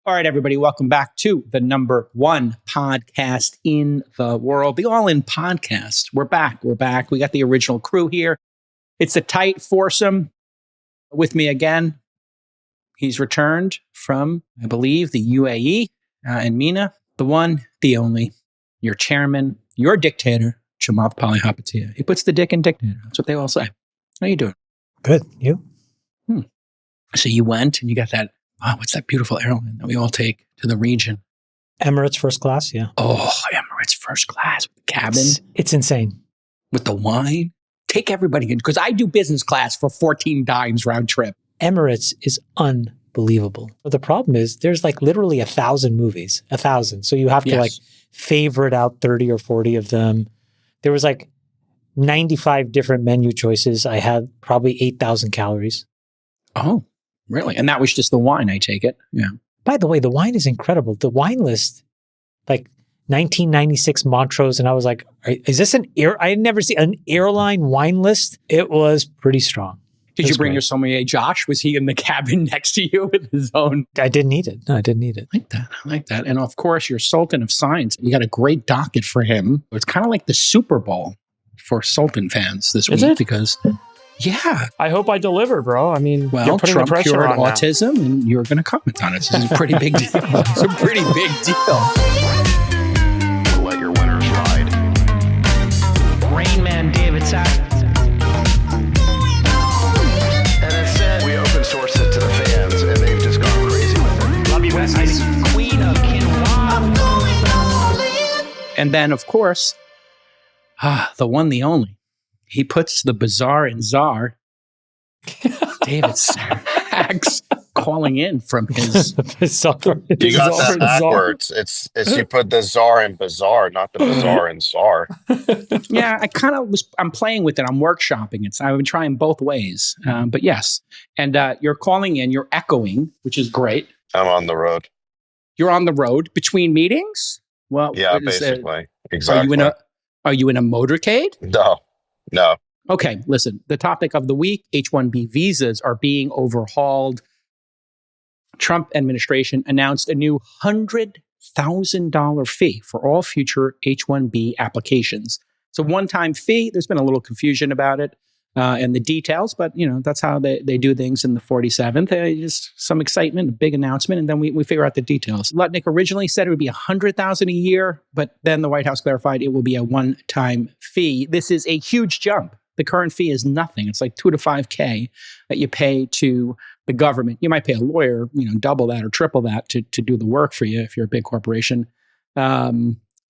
All right, everybody, welcome back to the number one podcast in the world, the All In Podcast. We're back. We got the original crew here. It's a tight foursome. With me again, he's returned from, I believe, the UAE, and Mina, the one, the only, your chairman, your dictator, Chamath Palihapitiya. He puts the dick in dictator. That's what they all say. How you doing? Good. You? So you went and you got that, wow, what's that beautiful airline that we all take to the region? Emirates first class, yeah. Oh, Emirates first class with the cabin. It's insane. With the wine. Take everybody in, because I do business class for 14 dimes round trip. Emirates is unbelievable. But the problem is there's like literally 1,000 movies, 1,000. So you have to like favorite out 30 or 40 of them. There was like 95 different menu choices. I had probably 8,000 calories. Oh, really? And that was just the wine, I take it. Yeah. By the way, the wine is incredible. The wine list, like 1996 Montrose, and I was like, is this I had never seen an airline wine list. It was pretty strong. Did you bring your sommelier, Josh? Was he in the cabin next to you with his own? I didn't need it. No, I didn't need it. I like that. And of course, your Sultan of Science. You got a great docket for him. It's kind of like the Super Bowl for Sultan fans this week. Because, yeah. I hope I deliver, bro. I mean, well, you're putting Trump the pressure cured on autism, now. and you're going to comment on it. So it's a pretty big deal. It's a pretty big deal. Let your winners ride. Rain Man David Sack. We open source it to the fans, and they've just gone crazy with it. Love you, Besties. Queen of Quinoa. And then, of course, the one, the only. He puts the bizarre in czar. David Sachs calling in from his bizarre. You got that backwards. It's you put the czar in bizarre, not the bizarre in czar. Yeah, I'm playing with it. I'm workshopping it. So I've been trying both ways. But yes. And you're calling in, you're echoing, which is great. I'm on the road. You're on the road between meetings? Well, yeah, basically. Exactly. Are you in a motorcade? No. Okay, listen. The topic of the week, H-1B visas are being overhauled. Trump administration announced a new $100,000 fee for all future H-1B applications. It's a one-time fee. There's been a little confusion about it and the details, but that's how they do things in the 47th. Just some excitement, a big announcement, and then we figure out the details. Lutnick originally said it would be $100,000 a year, but then the White House clarified it will be a one-time fee. This is a huge jump. The current fee is nothing. It's like $2,000 to $5,000 that you pay to the government. You might pay a lawyer, double that or triple that to do the work for you if you're a big corporation.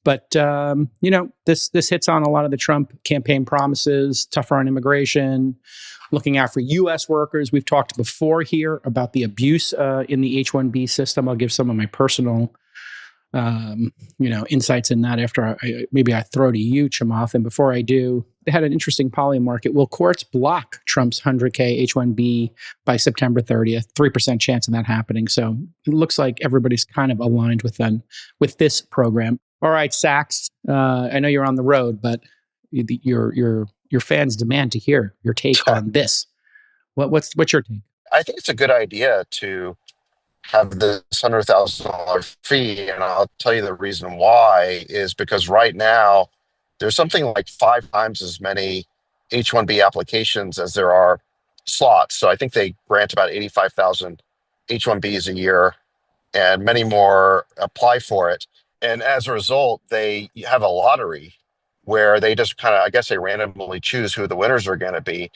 But this hits on a lot of the Trump campaign promises, tougher on immigration, looking out for U.S. workers. We've talked before here about the abuse in the H-1B system. I'll give some of my personal insights in that after I throw to you, Chamath. And before I do, they had an interesting poly market. Will courts block Trump's 100K H-1B by September 30th? 3% chance of that happening. So it looks like everybody's kind of aligned with this program. All right, Sachs, I know you're on the road, but your fans demand to hear your take on this. What's your take? I think it's a good idea to have this $100,000 fee, and I'll tell you the reason why is because right now there's something like 5 times as many H-1B applications as there are slots. So I think they grant about 85,000 H-1Bs a year, and many more apply for it. And as a result, they have a lottery where they just kind of, I guess they randomly choose who the winners are going to be.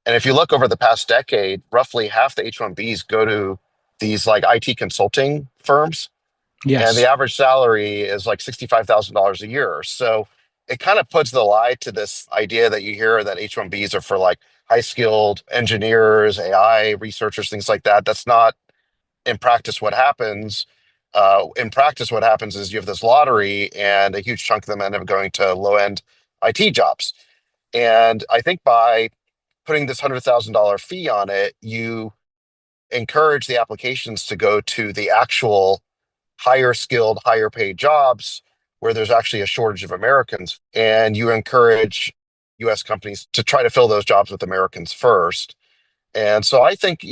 And if you look over the past decade, roughly half the H-1Bs go to these like IT consulting firms. Yes. And the average salary is like $65,000 a year. So it kind of puts the lie to this idea that you hear that H-1Bs are for like high-skilled engineers, AI researchers, things like that. That's not in practice what happens. In practice, what happens is you have this lottery and a huge chunk of them end up going to low-end IT jobs. And I think by putting this $100,000 fee on it, you encourage the applications to go to the actual higher skilled, higher paid jobs where there's actually a shortage of Americans. And you encourage US companies to try to fill those jobs with Americans first. And so I think,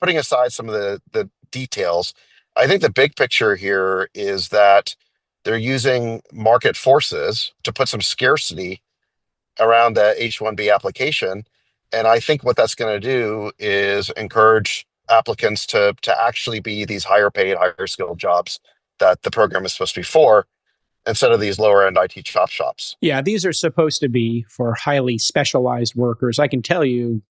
putting aside some of the details, I think the big picture here is that they're using market forces to put some scarcity around the H-1B application. And I think what that's going to do is encourage applicants to actually be these higher paid, higher skilled jobs that the program is supposed to be for, instead of these lower end IT chop shops. Yeah, these are supposed to be for highly specialized workers. I can tell you,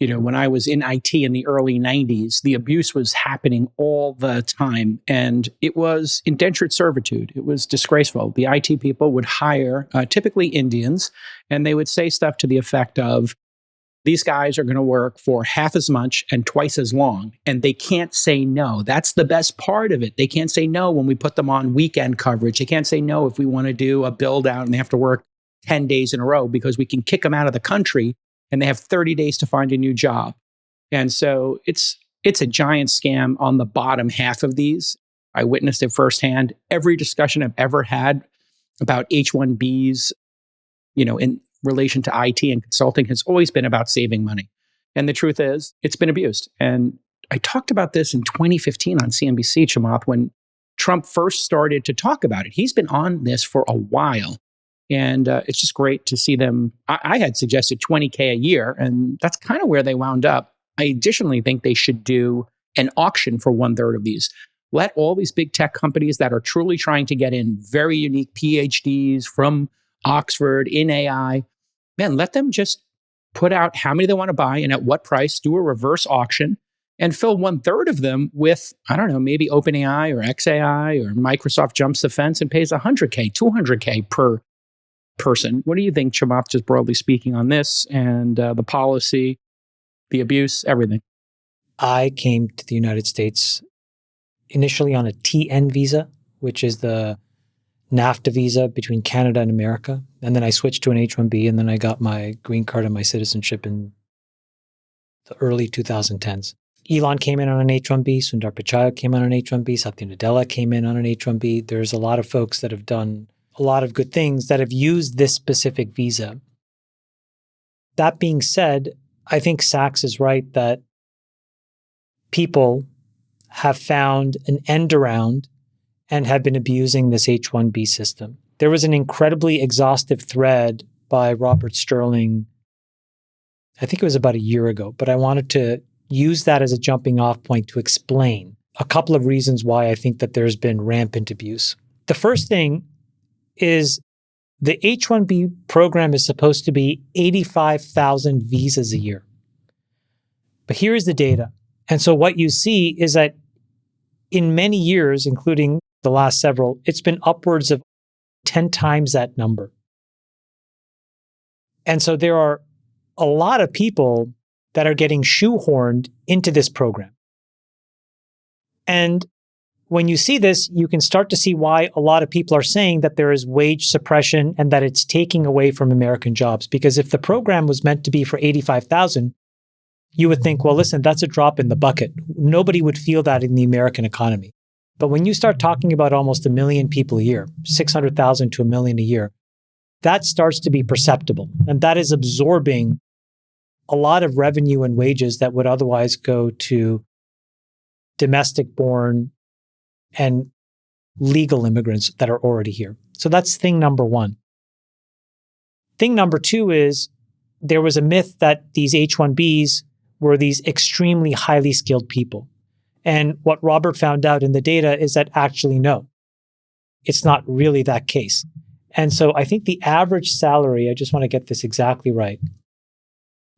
when I was in IT in the early 90s, the abuse was happening all the time. And it was indentured servitude. It was disgraceful. The IT people would hire typically Indians, and they would say stuff to the effect of, these guys are going to work for half as much and twice as long, and they can't say no. That's the best part of it. They can't say no when we put them on weekend coverage. They can't say no if we want to do a build out and they have to work 10 days in a row, because we can kick them out of the country and they have 30 days to find a new job. And so it's a giant scam on the bottom half of these. I witnessed it firsthand. Every discussion I've ever had about H-1Bs, in relation to IT and consulting, has always been about saving money. And the truth is, it's been abused. And I talked about this in 2015 on CNBC, Chamath, when Trump first started to talk about it. He's been on this for a while. And it's just great to see them. I had suggested $20K a year, and that's kind of where they wound up. I additionally think they should do an auction for 1/3 of these. Let all these big tech companies that are truly trying to get in very unique PhDs from Oxford in AI, man, let them just put out how many they want to buy and at what price, do a reverse auction, and fill 1/3 of them with, I don't know, maybe OpenAI or XAI, or Microsoft jumps the fence and pays $100K, $200K per person. What do you think, Chamath, just broadly speaking on this and the policy, the abuse, everything? I came to the United States initially on a TN visa, which is the NAFTA visa between Canada and America. And then I switched to an H-1B, and then I got my green card and my citizenship in the early 2010s. Elon came in on an H-1B, Sundar Pichai came on an H-1B, Satya Nadella came in on an H-1B. There's a lot of folks that have done a lot of good things that have used this specific visa. That being said, I think Sachs is right that people have found an end around and have been abusing this H-1B system. There was an incredibly exhaustive thread by Robert Sterling, I think it was about a year ago, but I wanted to use that as a jumping off point to explain a couple of reasons why I think that there's been rampant abuse. The first thing is the H-1B program is supposed to be 85,000 visas a year. But here is the data. And so what you see is that in many years, including the last several, it's been upwards of 10 times that number. And so there are a lot of people that are getting shoehorned into this program. And when you see this, you can start to see why a lot of people are saying that there is wage suppression and that it's taking away from American jobs. Because if the program was meant to be for 85,000, you would think, well, listen, that's a drop in the bucket. Nobody would feel that in the American economy. But when you start talking about almost 1 million people a year, 600,000 to 1 million a year, that starts to be perceptible. And that is absorbing a lot of revenue and wages that would otherwise go to domestic-born and legal immigrants that are already here. So that's thing number one. Thing number two is there was a myth that these H-1Bs were these extremely highly skilled people. And what Robert found out in the data is that actually, no, it's not really that case. And so I think the average salary, I just want to get this exactly right,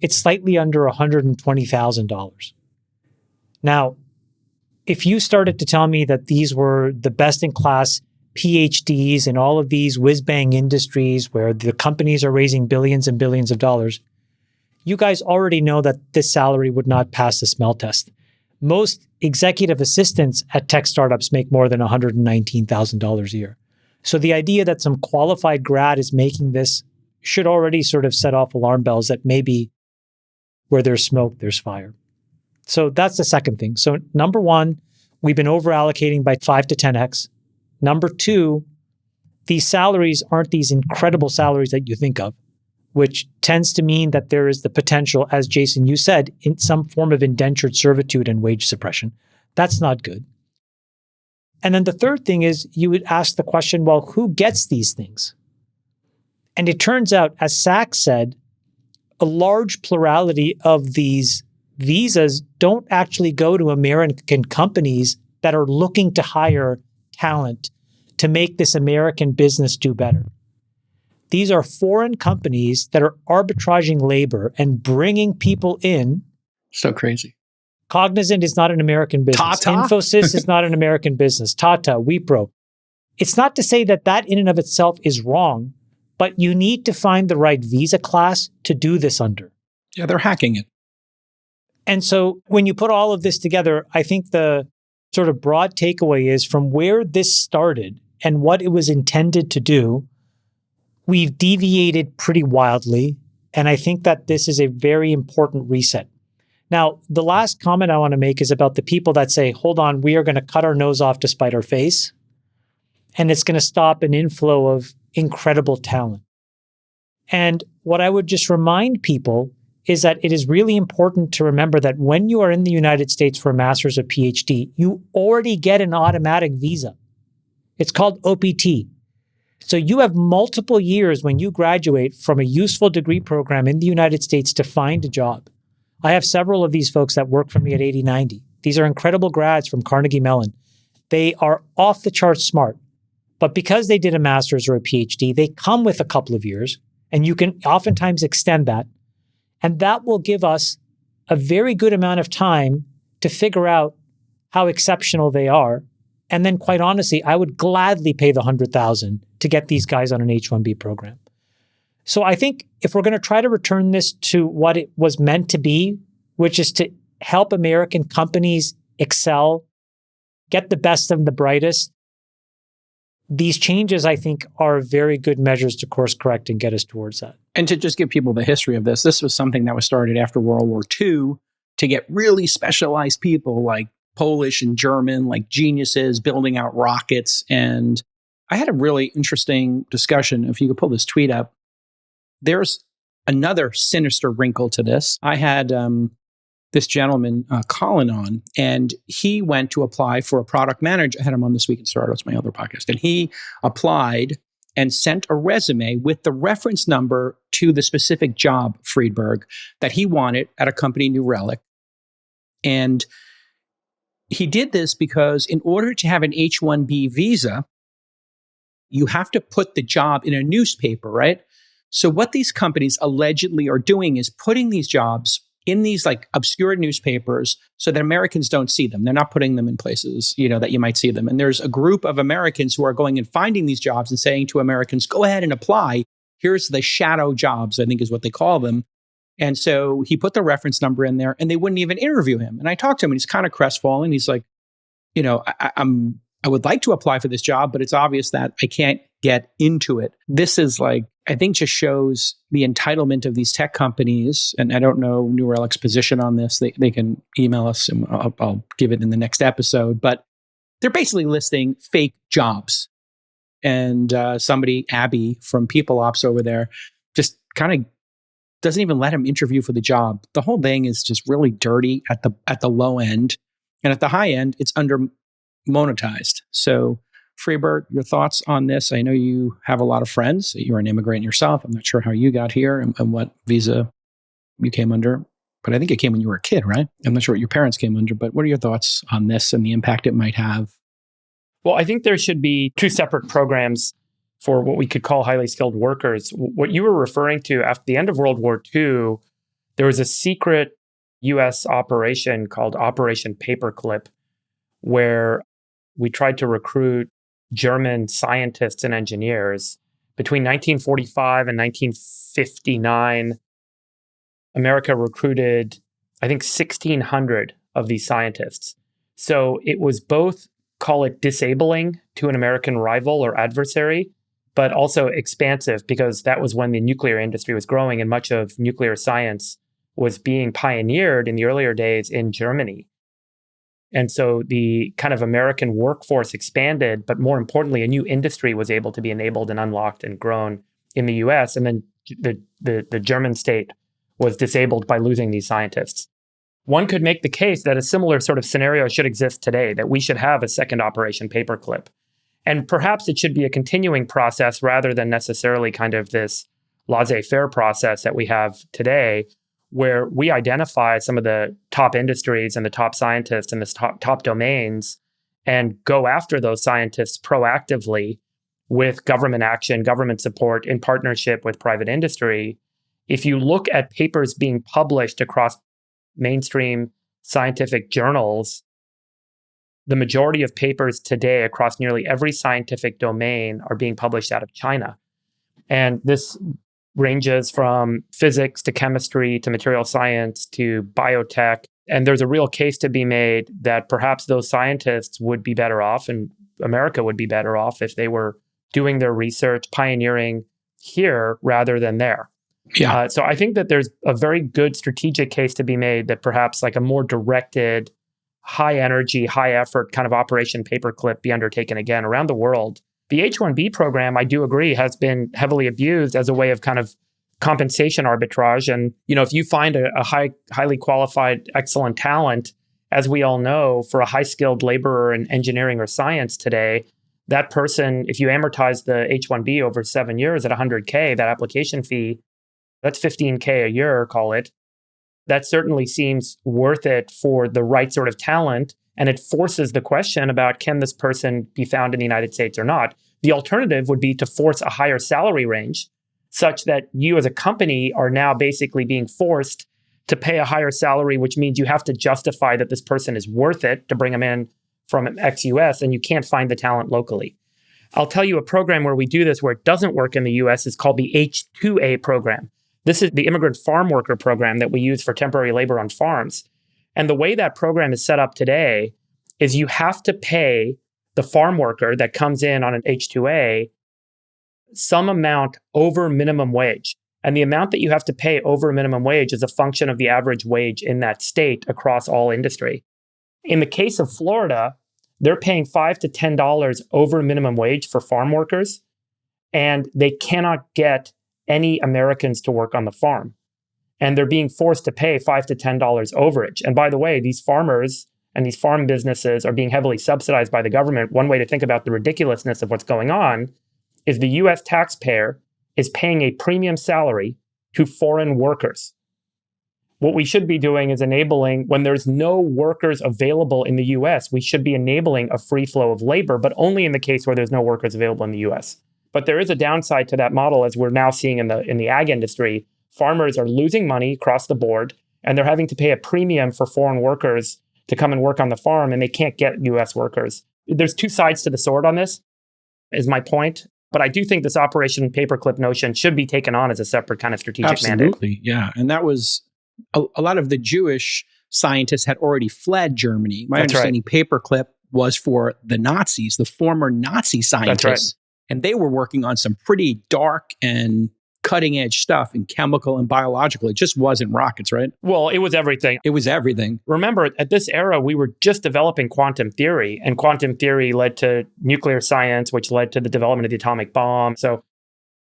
it's slightly under $120,000. Now, if you started to tell me that these were the best in class PhDs in all of these whiz-bang industries where the companies are raising billions and billions of dollars, you guys already know that this salary would not pass the smell test. Most executive assistants at tech startups make more than $119,000 a year. So the idea that some qualified grad is making this should already sort of set off alarm bells that maybe where there's smoke, there's fire. So that's the second thing. So number one, we've been over allocating by 5 to 10x. Number two, these salaries aren't these incredible salaries that you think of, which tends to mean that there is the potential, as Jason, you said, in some form of indentured servitude and wage suppression. That's not good. And then the third thing is you would ask the question, well, who gets these things? And it turns out, as Sachs said, a large plurality of these visas don't actually go to American companies that are looking to hire talent to make this American business do better. These are foreign companies that are arbitraging labor and bringing people in. So crazy. Cognizant is not an American business. Tata? Infosys is not an American business. Tata, Wipro. It's not to say that that in and of itself is wrong, but you need to find the right visa class to do this under. Yeah, they're hacking it. And so when you put all of this together, I think the sort of broad takeaway is from where this started and what it was intended to do, we've deviated pretty wildly. And I think that this is a very important reset. Now, the last comment I want to make is about the people that say, hold on, we are going to cut our nose off to spite our face. And it's going to stop an inflow of incredible talent. And what I would just remind people is that it is really important to remember that when you are in the United States for a master's or PhD, you already get an automatic visa. It's called OPT. So you have multiple years when you graduate from a useful degree program in the United States to find a job. I have several of these folks that work for me at 8090. These are incredible grads from Carnegie Mellon. They are off the charts smart. But because they did a master's or a PhD, they come with a couple of years, and you can oftentimes extend that. And that will give us a very good amount of time to figure out how exceptional they are. And then quite honestly, I would gladly pay the $100,000 to get these guys on an H-1B program. So I think if we're going to try to return this to what it was meant to be, which is to help American companies excel, get the best of the brightest, these changes, I think, are very good measures to course correct and get us towards that. And to just give people the history of this was something that was started after World War II to get really specialized people like Polish and German, like geniuses building out rockets. And I had a really interesting discussion. If you could pull this tweet up, there's another sinister wrinkle to this. I had this gentleman, Colin, on, and he went to apply for a product manager. I had him on This Week in Startups, my other podcast, and he applied and sent a resume with the reference number to the specific job, Friedberg, that he wanted at a company, New Relic. And he did this because in order to have an H-1B visa, you have to put the job in a newspaper, right? So what these companies allegedly are doing is putting these jobs in these like obscure newspapers so that Americans don't see them. They're not putting them in places, that you might see them. And there's a group of Americans who are going and finding these jobs and saying to Americans, go ahead and apply. Here's the shadow jobs, I think is what they call them. And so he put the reference number in there and they wouldn't even interview him. And I talked to him and he's kind of crestfallen. He's like, I would like to apply for this job, but it's obvious that I can't get into it. This is like, I think just shows the entitlement of these tech companies. And I don't know New Relic's position on this. They can email us and I'll give it in the next episode. But they're basically listing fake jobs. And somebody, Abby from People Ops over there, just kind of doesn't even let him interview for the job. The whole thing is just really dirty at the low end. And at the high end, it's under monetized. So Friedberg, your thoughts on this? I know you have a lot of friends. You're an immigrant yourself. I'm not sure how you got here and what visa you came under, but I think it came when you were a kid, right? I'm not sure what your parents came under, but what are your thoughts on this and the impact it might have? Well, I think there should be two separate programs for what we could call highly skilled workers. What you were referring to after the end of World War II, there was a secret US operation called Operation Paperclip, where we tried to recruit German scientists and engineers. Between 1945 and 1959, America recruited, I think, 1,600 of these scientists. So it was both, call it disabling to an American rival or adversary, but also expansive because that was when the nuclear industry was growing and much of nuclear science was being pioneered in the earlier days in Germany. And so the kind of American workforce expanded, but more importantly, a new industry was able to be enabled and unlocked and grown in the US. And then the German state was disabled by losing these scientists. one could make the case that a similar sort of scenario should exist today, that we should have a second Operation Paperclip. And perhaps it should be a continuing process rather than necessarily kind of this laissez-faire process that we have today, where we identify some of the top industries and the top scientists and the top domains and go after those scientists proactively with government action, government support in partnership with private industry. If you look at papers being published across mainstream scientific journals, the majority of papers today across nearly every scientific domain are being published out of China. And this ranges from physics to chemistry to material science to biotech. And there's a real case to be made that perhaps those scientists would be better off, and America would be better off if they were doing their research, pioneering here rather than there. Yeah. So I think that there's a very good strategic case to be made that perhaps like a more directed, high energy, high effort kind of Operation Paperclip be undertaken again around the world. The H-1B program, I do agree, has been heavily abused as a way of kind of compensation arbitrage. And, you know, if you find a highly qualified, excellent talent, as we all know, for a high-skilled laborer in engineering or science today, that person, if you amortize the H-1B over 7 years at $100K, that application fee, that's $15K a year, call it. That certainly seems worth it for the right sort of talent. And it forces the question about, can this person be found in the United States or not? The alternative would be to force a higher salary range such that you as a company are now basically being forced to pay a higher salary, which means you have to justify that this person is worth it to bring them in from ex-US, and you can't find the talent locally. I'll tell you a program where we do this where it doesn't work in the US is called the H-2A program. This is the immigrant farm worker program that we use for temporary labor on farms. And the way that program is set up today is you have to pay the farm worker that comes in on an H-2A some amount over minimum wage. And the amount that you have to pay over minimum wage is a function of the average wage in that state across all industry. In the case of Florida, they're paying $5 to $10 over minimum wage for farm workers, and they cannot get any Americans to work on the farm. And they're being forced to pay $5 to $10 overage. And by the way, these farmers and these farm businesses are being heavily subsidized by the government. One way to think about the ridiculousness of what's going on is the US taxpayer is paying a premium salary to foreign workers. What we should be doing is enabling, when there's no workers available in the US, we should be enabling a free flow of labor, but only in the case where there's no workers available in the US. But there is a downside to that model, as we're now seeing in the ag industry. Farmers are losing money across the board, and they're having to pay a premium for foreign workers to come and work on the farm, and they can't get US workers. There's two sides to the sword on this, is my point. But I do think this Operation Paperclip notion should be taken on as a separate kind of strategic mandate. Absolutely, yeah. And that was, a lot of the Jewish scientists had already fled Germany. My understanding, Paperclip was for the Nazis, the former Nazi scientists. That's right. And they were working on some pretty dark and cutting edge stuff in chemical and biological. It just wasn't rockets, right? Well, it was everything. It was everything. Remember, at this era, we were just developing quantum theory, and quantum theory led to nuclear science, which led to the development of the atomic bomb. So,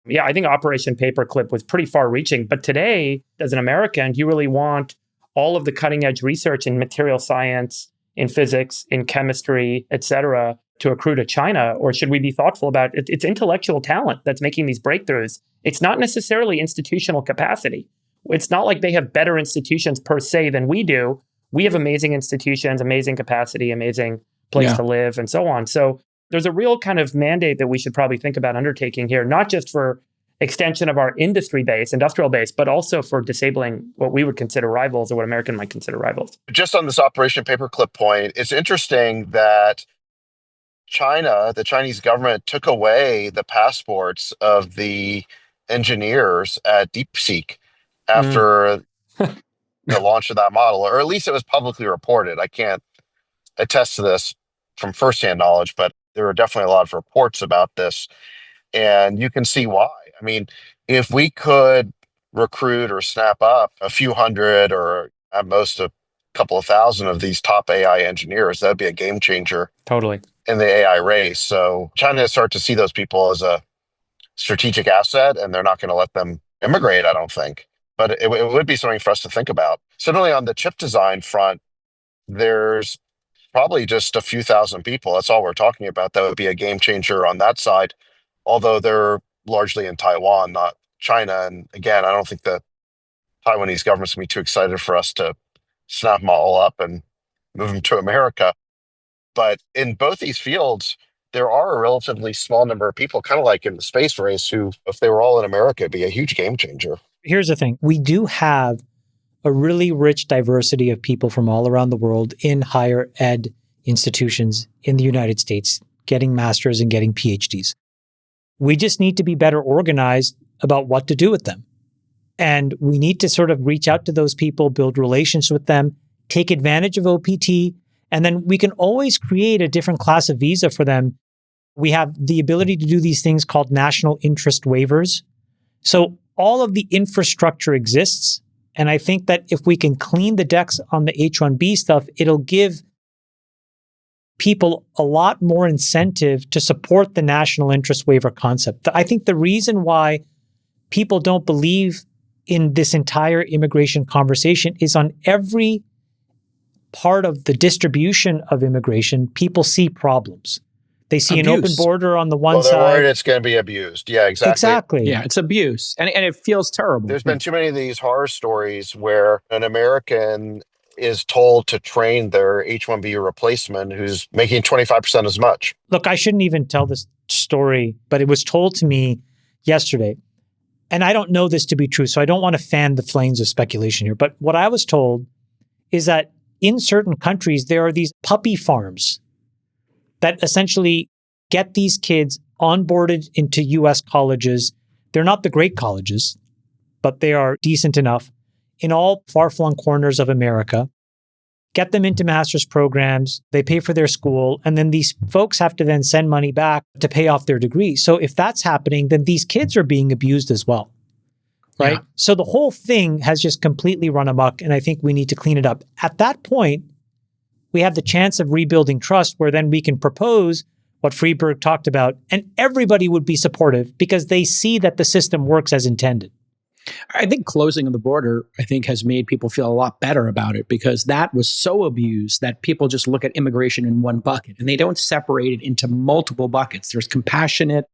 yeah, I think Operation Paperclip was pretty far reaching. But today, as an American, do you really want all of the cutting edge research in material science, in physics, in chemistry, et cetera, to accrue to China? Or should we be thoughtful about it? It's intellectual talent that's making these breakthroughs. It's not necessarily institutional capacity. It's not like they have better institutions per se than we do. We have amazing institutions, amazing capacity, amazing place to live, and so on. So there's a real kind of mandate that we should probably think about undertaking here, not just for extension of our industry base, industrial base, but also for disabling what we would consider rivals or what American might consider rivals. Just on this Operation Paperclip point, it's interesting that China, the Chinese government, took away the passports of the engineers at DeepSeek after the launch of that model, or at least it was publicly reported. I can't attest to this from firsthand knowledge, but there are definitely a lot of reports about this, and you can see why. I mean, if we could recruit or snap up a few hundred or at most a couple of thousand of these top AI engineers, that'd be a game changer. Totally. In the AI race. So China start to see those people as a strategic asset, and they're not going to let them immigrate, I don't think. But it would be something for us to think about. Similarly, on the chip design front, there's probably just a few thousand people. That's all we're talking about. That would be a game changer on that side, although they're largely in Taiwan, not China. And again, I don't think the Taiwanese government's going to be too excited for us to snap them all up and move them to America. But in both these fields, there are a relatively small number of people, kind of like in the space race, who, if they were all in America, it'd be a huge game changer. Here's the thing. We do have a really rich diversity of people from all around the world in higher ed institutions in the United States, getting masters and getting PhDs. We just need to be better organized about what to do with them. And we need to sort of reach out to those people, build relations with them, take advantage of OPT, and then we can always create a different class of visa for them. We have the ability to do these things called national interest waivers. So all of the infrastructure exists. And I think that if we can clean the decks on the H-1B stuff, it'll give people a lot more incentive to support the national interest waiver concept. I think the reason why people don't believe in this entire immigration conversation is on every part of the distribution of immigration, people see problems. They see Abuse. an open border on the one They're side. worried it's going to be abused. Yeah, exactly. Exactly. Yeah, it's abuse. And it feels terrible. There's been too many of these horror stories where an American is told to train their H-1B replacement who's making 25% as much. Look, I shouldn't even tell this story, but it was told to me yesterday. And I don't know this to be true, so I don't want to fan the flames of speculation here. But what I was told is that in certain countries, there are these puppy farms that essentially get these kids onboarded into US colleges. They're not the great colleges, but they are decent enough in all far-flung corners of America. Get them into master's programs, they pay for their school, and then these folks have to then send money back to pay off their degree. So if that's happening, then these kids are being abused as well, right? Yeah. So the whole thing has just completely run amok, and I think we need to clean it up. At that point, we have the chance of rebuilding trust where then we can propose what Freeberg talked about, and everybody would be supportive because they see that the system works as intended. I think closing of the border, I think, has made people feel a lot better about it because that was so abused that people just look at immigration in one bucket and they don't separate it into multiple buckets. There's compassionate,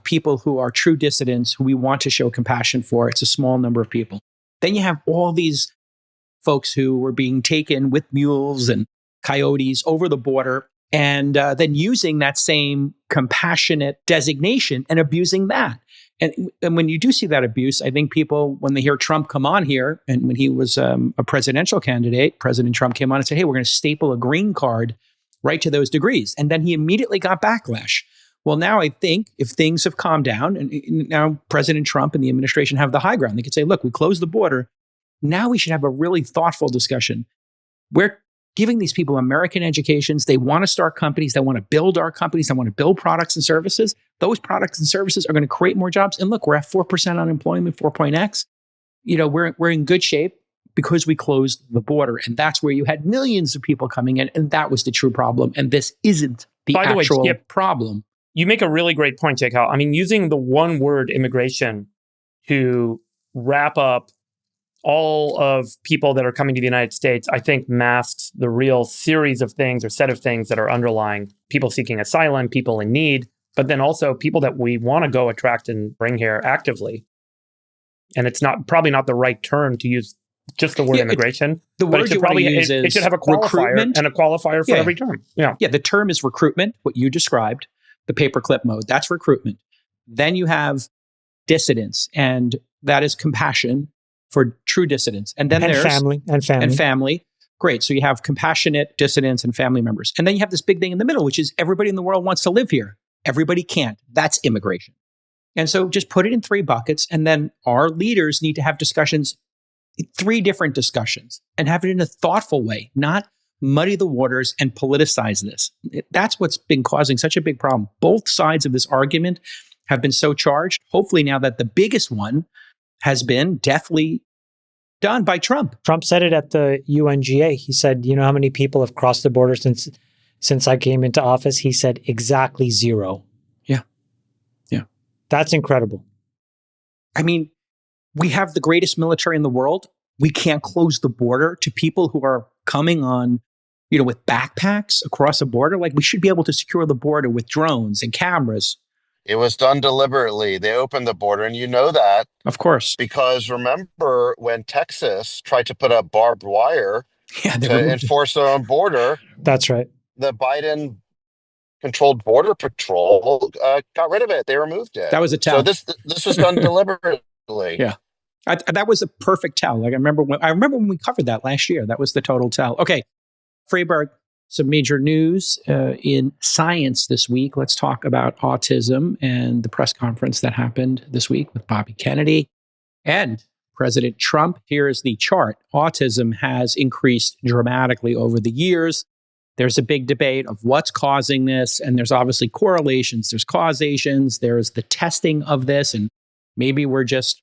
people who are true dissidents who we want to show compassion for. It's a small number of people. Then you have all these folks who were being taken with mules and coyotes over the border and then using that same compassionate designation and abusing that. And when you do see that abuse, I think people, when they hear Trump come on here, and when he was a presidential candidate, President Trump came on and said, hey, we're going to staple a green card right to those degrees. And then he immediately got backlash. Well, now I think if things have calmed down, and now President Trump and the administration have the high ground, they could say, look, we closed the border. Now we should have a really thoughtful discussion. We're giving these people American educations. They want to start companies. They want to build our companies. They want to build products and services. Those products and services are going to create more jobs. And look, we're at 4% unemployment, 4.x. We're in good shape because we closed the border. And that's where you had millions of people coming in. And that was the true problem. And this isn't the actual problem. You make a really great point, Shakeup. I mean, using the one word immigration to wrap up all of people that are coming to the United States, I think masks the real series of things or set of things that are underlying people seeking asylum, people in need, but then also people that we want to go attract and bring here actively. And it's probably not the right term to use just the word immigration. The word you want to use is it should have a qualifier recruitment and a qualifier for every term. Yeah. Yeah, the term is recruitment, what you described, the paperclip mode. That's recruitment. Then you have dissidence, and that is compassion for true dissidents. And then there's family. Great. So you have compassionate dissidents and family members. And then you have this big thing in the middle, which is everybody in the world wants to live here. Everybody can't. That's immigration. And so just put it in 3 buckets. And then our leaders need to have discussions, 3 different discussions, and have it in a thoughtful way, not muddy the waters and politicize this. That's what's been causing such a big problem. Both sides of this argument have been so charged. Hopefully now that the biggest one has been deathly done by Trump. Trump said it at the UNGA. He said, you know how many people have crossed the border since I came into office? He said exactly 0. Yeah. That's incredible. I mean, we have the greatest military in the world, we can't close the border to people who are coming on, with backpacks across a border. Like, we should be able to secure the border with drones and cameras. It was done deliberately. They opened the border, and you know that Of course. because remember when Texas tried to put up barbed wire They to removed it. enforce their own border, That's right. the Biden controlled border patrol got rid of it. They removed it. That was a tell. So this was done deliberately. Yeah. That was a perfect tell. Like, I remember when we covered that last year. That was the total tell. Okay, Freeberg, some major news in science this week. Let's talk about autism and the press conference that happened this week with Bobby Kennedy and President Trump. Here is the chart. Autism has increased dramatically over the years. There's a big debate of what's causing this, and there's obviously correlations, there's causations, there's the testing of this, and maybe we're just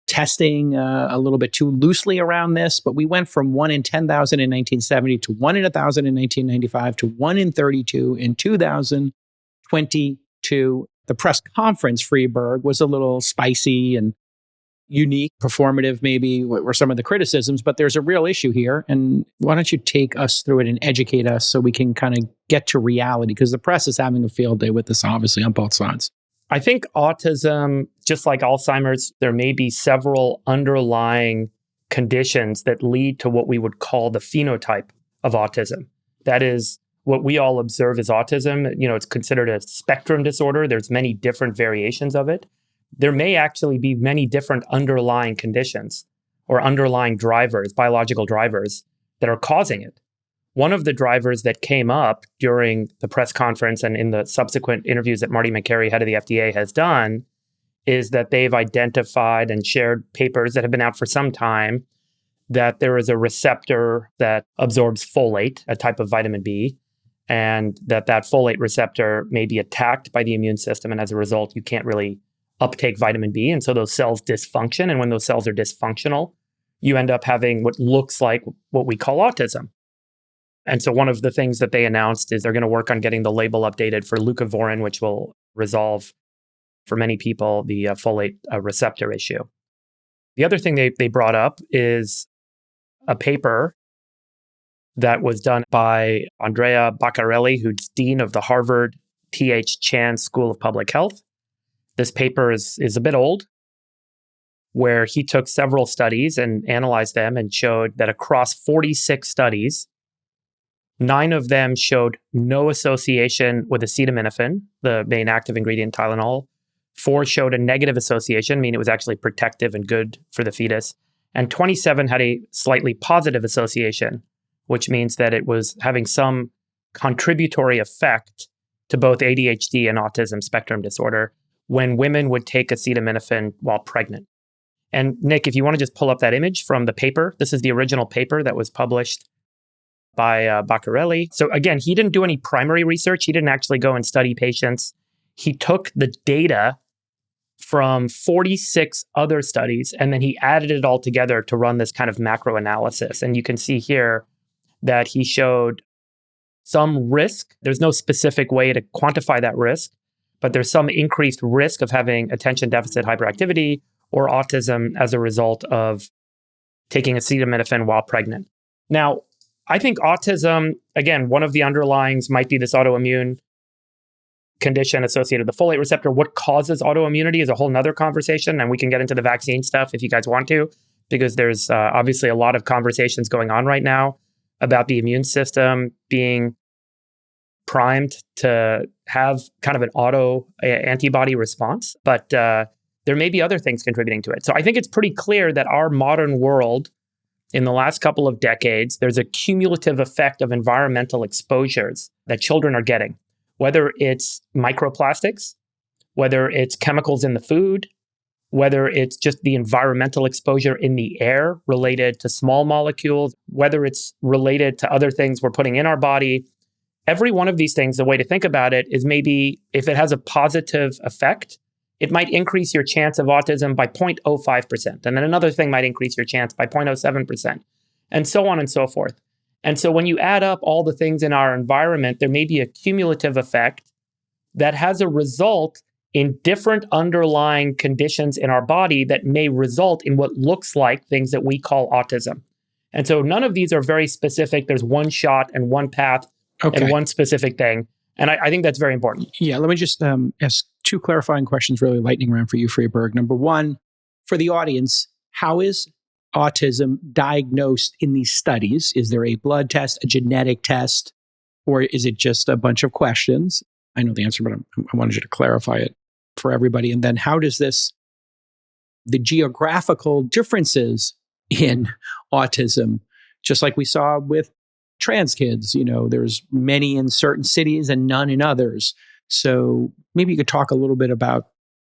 testing a little bit too loosely around this, but we went from 1 in 10,000 in 1970 to 1 in 1,000 in 1995 to 1 in 32 in 2022. The press conference, Freeberg, was a little spicy and unique, performative, maybe, were some of the criticisms, but there's a real issue here. And why don't you take us through it and educate us so we can kind of get to reality? Because the press is having a field day with this, obviously, on both sides. I think autism, just like Alzheimer's, there may be several underlying conditions that lead to what we would call the phenotype of autism. That is what we all observe as autism. It's considered a spectrum disorder. There's many different variations of it. There may actually be many different underlying conditions or underlying drivers, biological drivers, that are causing it. One of the drivers that came up during the press conference and in the subsequent interviews that Marty Makary, head of the FDA, has done is that they've identified and shared papers that have been out for some time that there is a receptor that absorbs folate, a type of vitamin B, and that folate receptor may be attacked by the immune system. And as a result, you can't really uptake vitamin B. And so those cells dysfunction. And when those cells are dysfunctional, you end up having what looks like what we call autism. And so one of the things that they announced is they're going to work on getting the label updated for leucovorin, which will resolve, for many people, the folate receptor issue. The other thing they brought up is a paper that was done by Andrea Baccarelli, who's dean of the Harvard T.H. Chan School of Public Health. This paper is a bit old, where he took several studies and analyzed them and showed that across 46 studies, 9 of them showed no association with acetaminophen, the main active ingredient Tylenol. 4 showed a negative association, meaning it was actually protective and good for the fetus. And 27 had a slightly positive association, which means that it was having some contributory effect to both ADHD and autism spectrum disorder when women would take acetaminophen while pregnant. And Nick, if you want to just pull up that image from the paper, this is the original paper that was published by Baccarelli. So again, he didn't do any primary research. He didn't actually go and study patients. He took the data from 46 other studies, and then he added it all together to run this kind of macro analysis. And you can see here that he showed some risk. There's no specific way to quantify that risk, but there's some increased risk of having attention deficit hyperactivity or autism as a result of taking acetaminophen while pregnant. Now, I think autism, again, one of the underlyings might be this autoimmune condition associated with the folate receptor. What causes autoimmunity is a whole nother conversation, and we can get into the vaccine stuff if you guys want to, because there's obviously a lot of conversations going on right now about the immune system being primed to have kind of an auto antibody response, but there may be other things contributing to it. So I think it's pretty clear that our modern world, in the last couple of decades, there's a cumulative effect of environmental exposures that children are getting, whether it's microplastics, whether it's chemicals in the food, whether it's just the environmental exposure in the air related to small molecules, whether it's related to other things we're putting in our body. Every one of these things, the way to think about it is maybe if it has a positive effect, it might increase your chance of autism by 0.05%. And then another thing might increase your chance by 0.07%, and so on and so forth. And so when you add up all the things in our environment, there may be a cumulative effect that has a result in different underlying conditions in our body that may result in what looks like things that we call autism. And so none of these are very specific. There's one shot and one path and one specific thing. And I think that's very important. Yeah, let me just ask two clarifying questions, really lightning round for you, Freeberg. Number one, for the audience, how is autism diagnosed in these studies? Is there a blood test, a genetic test, or is it just a bunch of questions? I know the answer, but I wanted you to clarify it for everybody. And then how does the geographical differences in autism, just like we saw with trans kids, there's many in certain cities and none in others. So maybe you could talk a little bit about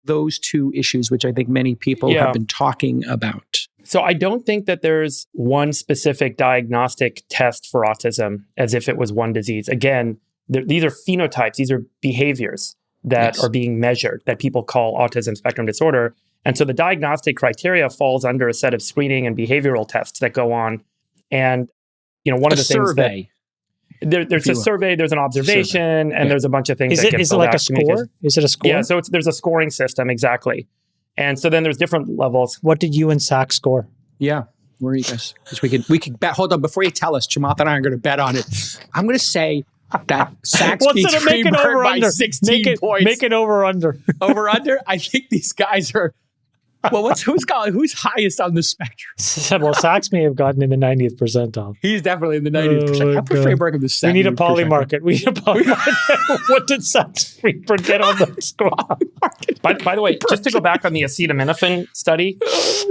those two issues, which I think many people have been talking about. So I don't think that there's one specific diagnostic test for autism as if it was one disease. Again, these are phenotypes, these are behaviors that are being measured that people call autism spectrum disorder. And so the diagnostic criteria falls under a set of screening and behavioral tests that go on. And, one of the things that there's a survey, there's an observation, and there's a bunch of things. Is it like a score? Is it a score? Yeah, so there's a scoring system, exactly. And so then there's different levels. What did you and Zach score? Yeah. Where are you guys? Because we could bet. Hold on, before you tell us, Chamath and I are going to bet on it. I'm going to say that Sachs beats Freeberg by 16 points. Make it over under. Over under? I think these guys are. Well, who's highest on the spectrum? Well, Sachs may have gotten in the 90th percentile. He's definitely in the 90th percentile. I put Freeberg in the 70th. We need a poly market. What did Sachs Freeberg get on the score? By the way, just to go back on the acetaminophen study.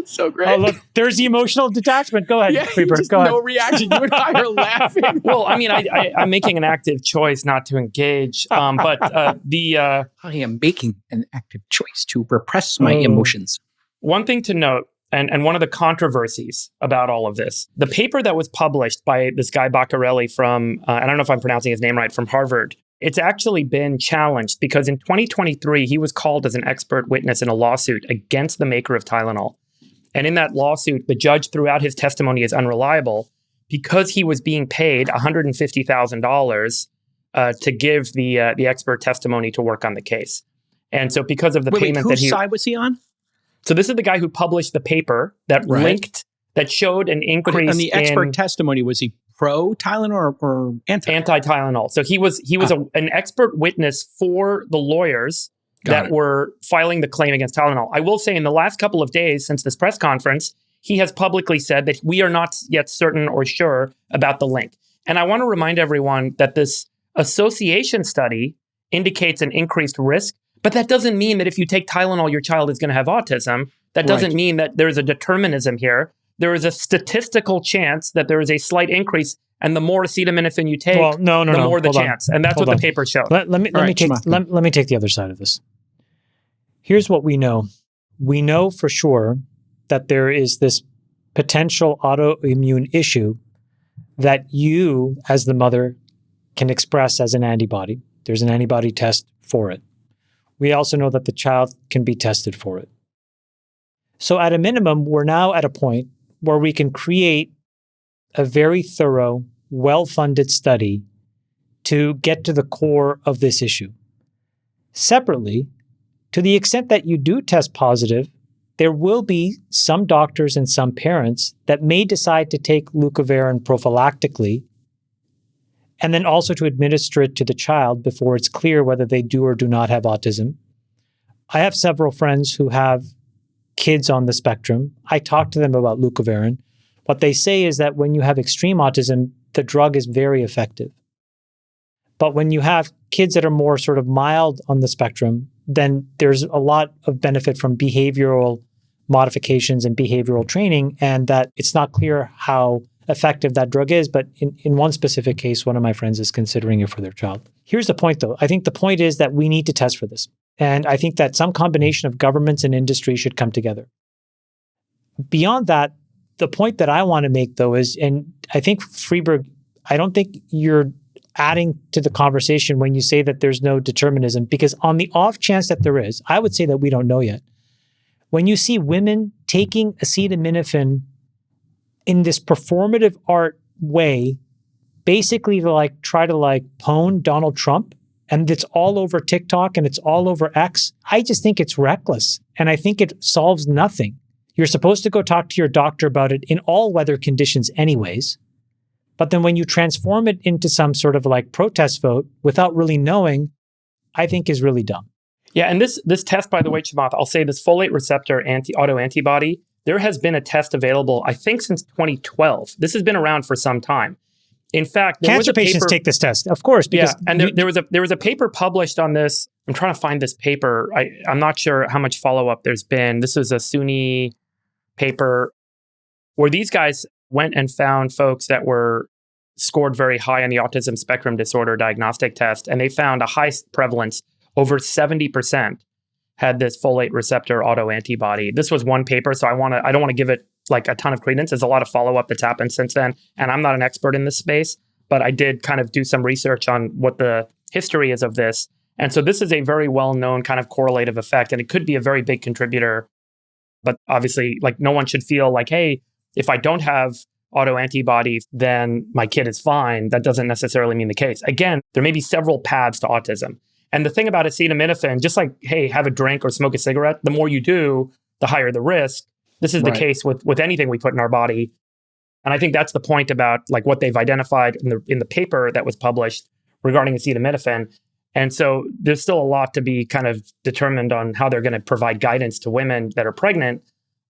So great. Oh, look, there's the emotional detachment. Go ahead, Freeberg. Go ahead. No reaction. You and I are laughing. Well, I mean, I'm making an active choice not to engage. But I am making an active choice to repress my emotions. One thing to note, and one of the controversies about all of this, the paper that was published by this guy Baccarelli from, I don't know if I'm pronouncing his name right, from Harvard, it's actually been challenged because in 2023, he was called as an expert witness in a lawsuit against the maker of Tylenol. And in that lawsuit, the judge threw out his testimony as unreliable because he was being paid $150,000 to give the expert testimony to work on the case. And so because of the payment whose side was he on? So this is the guy who published the paper that linked, that showed an increase in the expert testimony. Was he pro Tylenol or anti? Anti-Tylenol. So he was an expert witness for the lawyers that were filing the claim against Tylenol. I will say in the last couple of days since this press conference, he has publicly said that we are not yet certain or sure about the link. And I want to remind everyone that this association study indicates an increased risk. But that doesn't mean that if you take Tylenol, your child is going to have autism. That doesn't mean that there's a determinism here. There is a statistical chance that there is a slight increase, and the more acetaminophen you take, the more the chance. And that's what the paper showed. Let me take the other side of this. Here's what we know. We know for sure that there is this potential autoimmune issue that you, as the mother, can express as an antibody. There's an antibody test for it. We also know that the child can be tested for it. So at a minimum, we're now at a point where we can create a very thorough, well-funded study to get to the core of this issue. Separately, to the extent that you do test positive, there will be some doctors and some parents that may decide to take leucovorin prophylactically and then also to administer it to the child before it's clear whether they do or do not have autism. I have several friends who have kids on the spectrum. I talk to them about leucovorin. What they say is that when you have extreme autism, the drug is very effective. But when you have kids that are more sort of mild on the spectrum, then there's a lot of benefit from behavioral modifications and behavioral training, and that it's not clear how effective that drug is, but in one specific case, one of my friends is considering it for their child. Here's the point, though. I think the point is that we need to test for this. And I think that some combination of governments and industry should come together. Beyond that, the point that I want to make, though, is, and I think, Freeberg, I don't think you're adding to the conversation when you say that there's no determinism, because on the off chance that there is, I would say that we don't know yet. When you see women taking acetaminophen in this performative art way, basically to try to pwn Donald Trump and it's all over TikTok and it's all over X. I just think it's reckless. And I think it solves nothing. You're supposed to go talk to your doctor about it in all weather conditions anyways. But then when you transform it into some sort of like protest vote without really knowing, I think is really dumb. Yeah, and this test, by the way, Chamath, I'll say this folate receptor autoantibody, there has been a test available, I think, since 2012. This has been around for some time. In fact, cancer patients take this test, of course. Because and there was a paper published on this. I'm trying to find this paper. I'm not sure how much follow-up there's been. This was a SUNY paper where these guys went and found folks that were scored very high on the autism spectrum disorder diagnostic test, and they found a high prevalence. Over 70% had this folate receptor autoantibody. This was one paper, so I don't want to give it like a ton of credence. There's a lot of follow-up that's happened since then, and I'm not an expert in this space, but I did kind of do some research on what the history is of this. And so this is a very well-known kind of correlative effect, and it could be a very big contributor. But obviously, like, no one should feel like, hey, if I don't have autoantibodies, then my kid is fine. That doesn't necessarily mean the case. Again, there may be several paths to autism. And the thing about acetaminophen, just like, hey, have a drink or smoke a cigarette, the more you do, the higher the risk. This is the case with anything we put in our body. And I think that's the point about like what they've identified in the paper that was published regarding acetaminophen. And so there's still a lot to be kind of determined on how they're going to provide guidance to women that are pregnant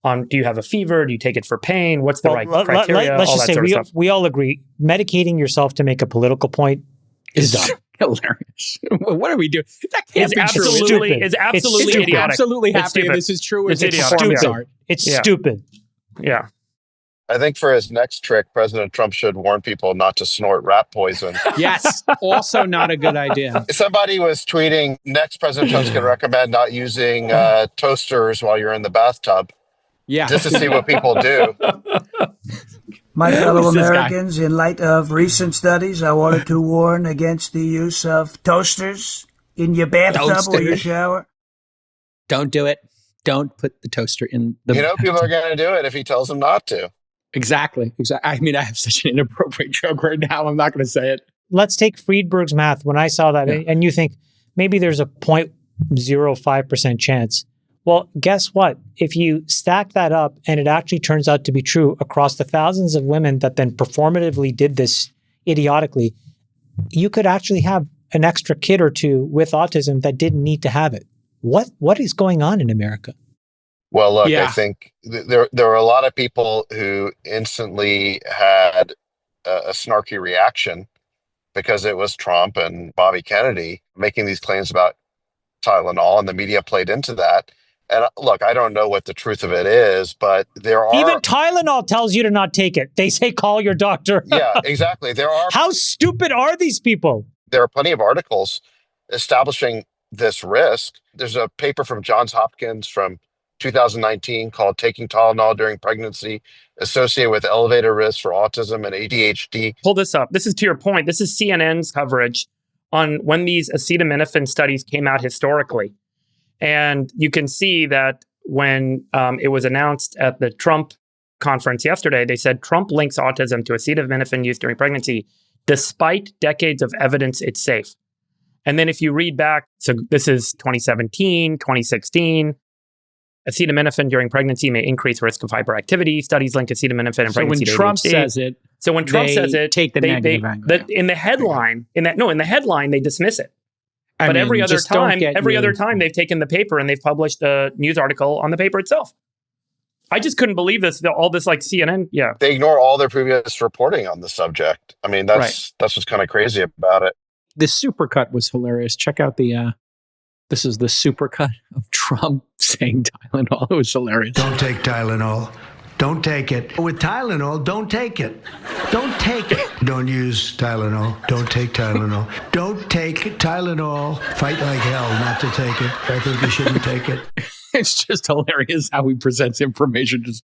on, do you have a fever? Do you take it for pain? What's the right criteria? Let's just say we all agree, medicating yourself to make a political point is dumb. Hilarious. What are we doing? That can't be true. It's absolutely idiotic. Absolutely happy this is true. It's stupid. It's stupid. Yeah. I think for his next trick, President Trump should warn people not to snort rat poison. Yes. Also not a good idea. Somebody was tweeting, next President Trump's going to recommend not using toasters while you're in the bathtub. Yeah. Just to see what people do. My fellow Americans, in light of recent studies, I wanted to warn against the use of toasters in your bathtub or your shower. Don't do it. Don't put the toaster in the bathtub. People are going to do it if he tells them not to. Exactly. I mean, I have such an inappropriate joke right now. I'm not going to say it. Let's take Friedberg's math. When I saw that, and you think maybe there's a 0.05% chance. Well, guess what? If you stack that up and it actually turns out to be true across the thousands of women that then performatively did this idiotically, you could actually have an extra kid or two with autism that didn't need to have it. What is going on in America? Well, look, I think there are a lot of people who instantly had a snarky reaction because it was Trump and Bobby Kennedy making these claims about Tylenol, and the media played into that. And look, I don't know what the truth of it is, but there are... Even Tylenol tells you to not take it. They say call your doctor. Yeah, exactly. How stupid are these people? There are plenty of articles establishing this risk. There's a paper from Johns Hopkins from 2019 called Taking Tylenol During Pregnancy Associated with Elevated Risk for Autism and ADHD. Pull this up. This is to your point. This is CNN's coverage on when these acetaminophen studies came out historically. And you can see that when it was announced at the Trump conference yesterday, they said Trump links autism to acetaminophen use during pregnancy, despite decades of evidence it's safe. And then if you read back, so this is 2017, 2016, acetaminophen during pregnancy may increase risk of hyperactivity. Studies link acetaminophen and pregnancy to ADHD. So when Trump says it, take the negative angle. In the headline, in the headline, they dismiss it. But every other time they've taken the paper and they've published a news article on the paper itself. I just couldn't believe this. All this like CNN. Yeah, they ignore all their previous reporting on the subject. I mean, that's what's kind of crazy about it. The supercut was hilarious. Check out this is the supercut of Trump saying Tylenol. It was hilarious. Don't take Tylenol. Don't take it. With Tylenol, don't take it. Don't take it. Don't use Tylenol. Don't take Tylenol. Don't take Tylenol. Fight like hell not to take it. I think you shouldn't take it. It's just hilarious how he presents information. Just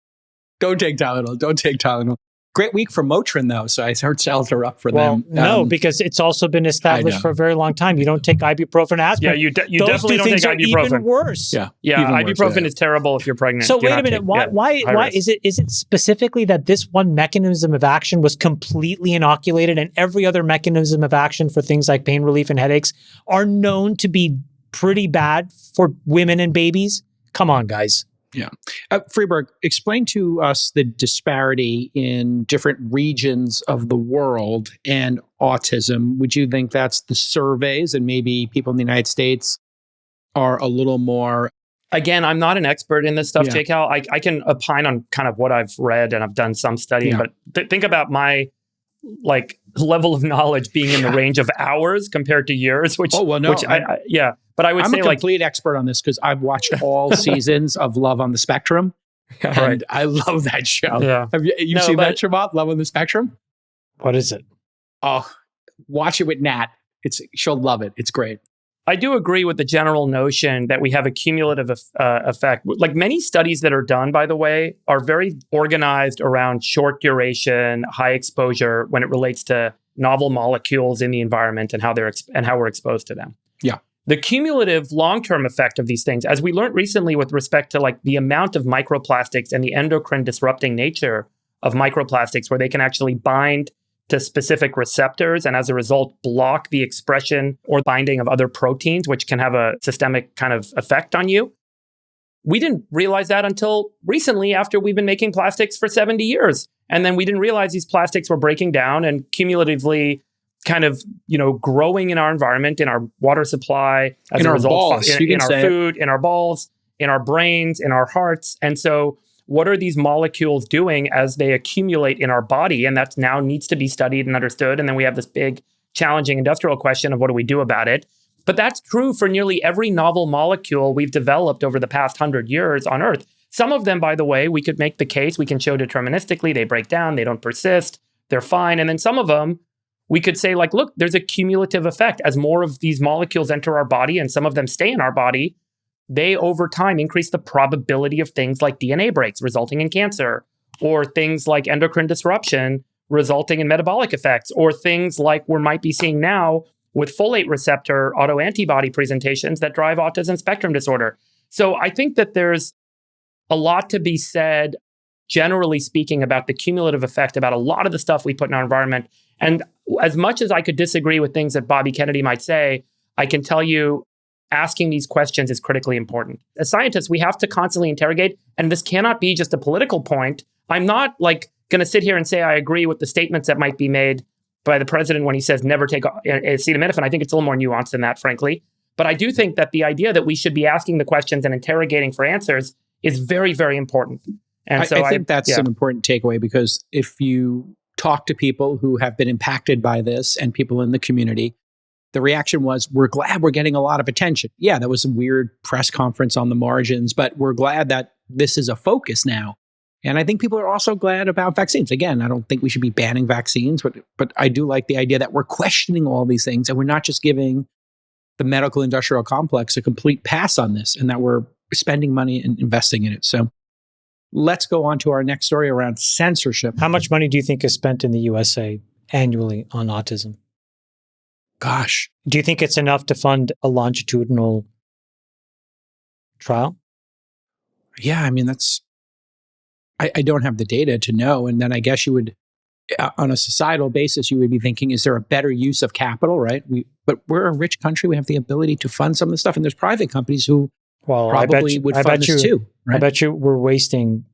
don't take Tylenol. Don't take Tylenol. Great week for Motrin, though. So I heard sales are up for Well, them. no, because it's also been established for a very long time. You don't take ibuprofen, aspirin. Yeah, you Those definitely two don't things take are ibuprofen. even worse. Yeah, ibuprofen is terrible if you're pregnant. So Do wait a not minute. take- Why is it specifically that this one mechanism of action was completely inoculated, and every other mechanism of action for things like pain relief and headaches are known to be pretty bad for women and babies? Come on, guys. Yeah. Freeberg, explain to us the disparity in different regions of the world and autism. Would you think that's the surveys and maybe people in the United States are a little more... Again, I'm not an expert in this stuff, Yeah. Jake Hal. I can opine on kind of what I've read and I've done some studying, Yeah. but think about my level of knowledge being in the range of hours compared to years, which, But I would I'm say a complete expert on this because I've watched all seasons of Love on the Spectrum. And I love that show. Yeah. Have you seen that, Shabbat, Love on the Spectrum? What is it? Oh, watch it with Nat. She'll love it. It's great. I do agree with the general notion that we have a cumulative effect. Like many studies that are done, by the way, are very organized around short duration, high exposure when it relates to novel molecules in the environment and how we're exposed to them. Yeah. The cumulative long-term effect of these things, as we learned recently with respect to like the amount of microplastics and the endocrine disrupting nature of microplastics, where they can actually bind to specific receptors and as a result block the expression or binding of other proteins, which can have a systemic kind of effect on you. We didn't realize that until recently after we've been making plastics for 70 years. And then we didn't realize these plastics were breaking down and cumulatively kind of, growing in our environment, in our water supply, as a result, in our food, in our balls, in our brains, in our hearts. And so what are these molecules doing as they accumulate in our body? And that now needs to be studied and understood. And then we have this big, challenging industrial question of what do we do about it? But that's true for nearly every novel molecule we've developed over the past 100 years on Earth. Some of them, by the way, we could make the case, we can show deterministically, they break down, they don't persist, they're fine. And then some of them, we could say like, look, there's a cumulative effect. As more of these molecules enter our body and some of them stay in our body, they over time increase the probability of things like DNA breaks resulting in cancer, or things like endocrine disruption resulting in metabolic effects, or things like we might be seeing now with folate receptor autoantibody presentations that drive autism spectrum disorder. So I think that there's a lot to be said, generally speaking, about the cumulative effect about a lot of the stuff we put in our environment. And as much as I could disagree with things that Bobby Kennedy might say, I can tell you asking these questions is critically important. As scientists, we have to constantly interrogate, and this cannot be just a political point. I'm not going to sit here and say I agree with the statements that might be made by the president when he says never take acetaminophen. I think it's a little more nuanced than that, frankly. But I do think that the idea that we should be asking the questions and interrogating for answers is very, very important. And so I think that's an important takeaway, because if you talk to people who have been impacted by this and people in the community, the reaction was, we're glad we're getting a lot of attention. Yeah, that was a weird press conference on the margins, but we're glad that this is a focus now. And I think people are also glad about vaccines. Again, I don't think we should be banning vaccines, but I do like the idea that we're questioning all these things and we're not just giving the medical industrial complex a complete pass on this, and that we're spending money and investing in it. So let's go on to our next story around censorship. How much money do you think is spent in the USA annually on autism? Gosh. Do you think it's enough to fund a longitudinal trial? Yeah, I mean, I don't have the data to know. And then I guess you would, on a societal basis, you would be thinking, is there a better use of capital, right? But we're a rich country. We have the ability to fund some of the stuff. And there's private companies who probably would fund this too. Right? I bet you we're wasting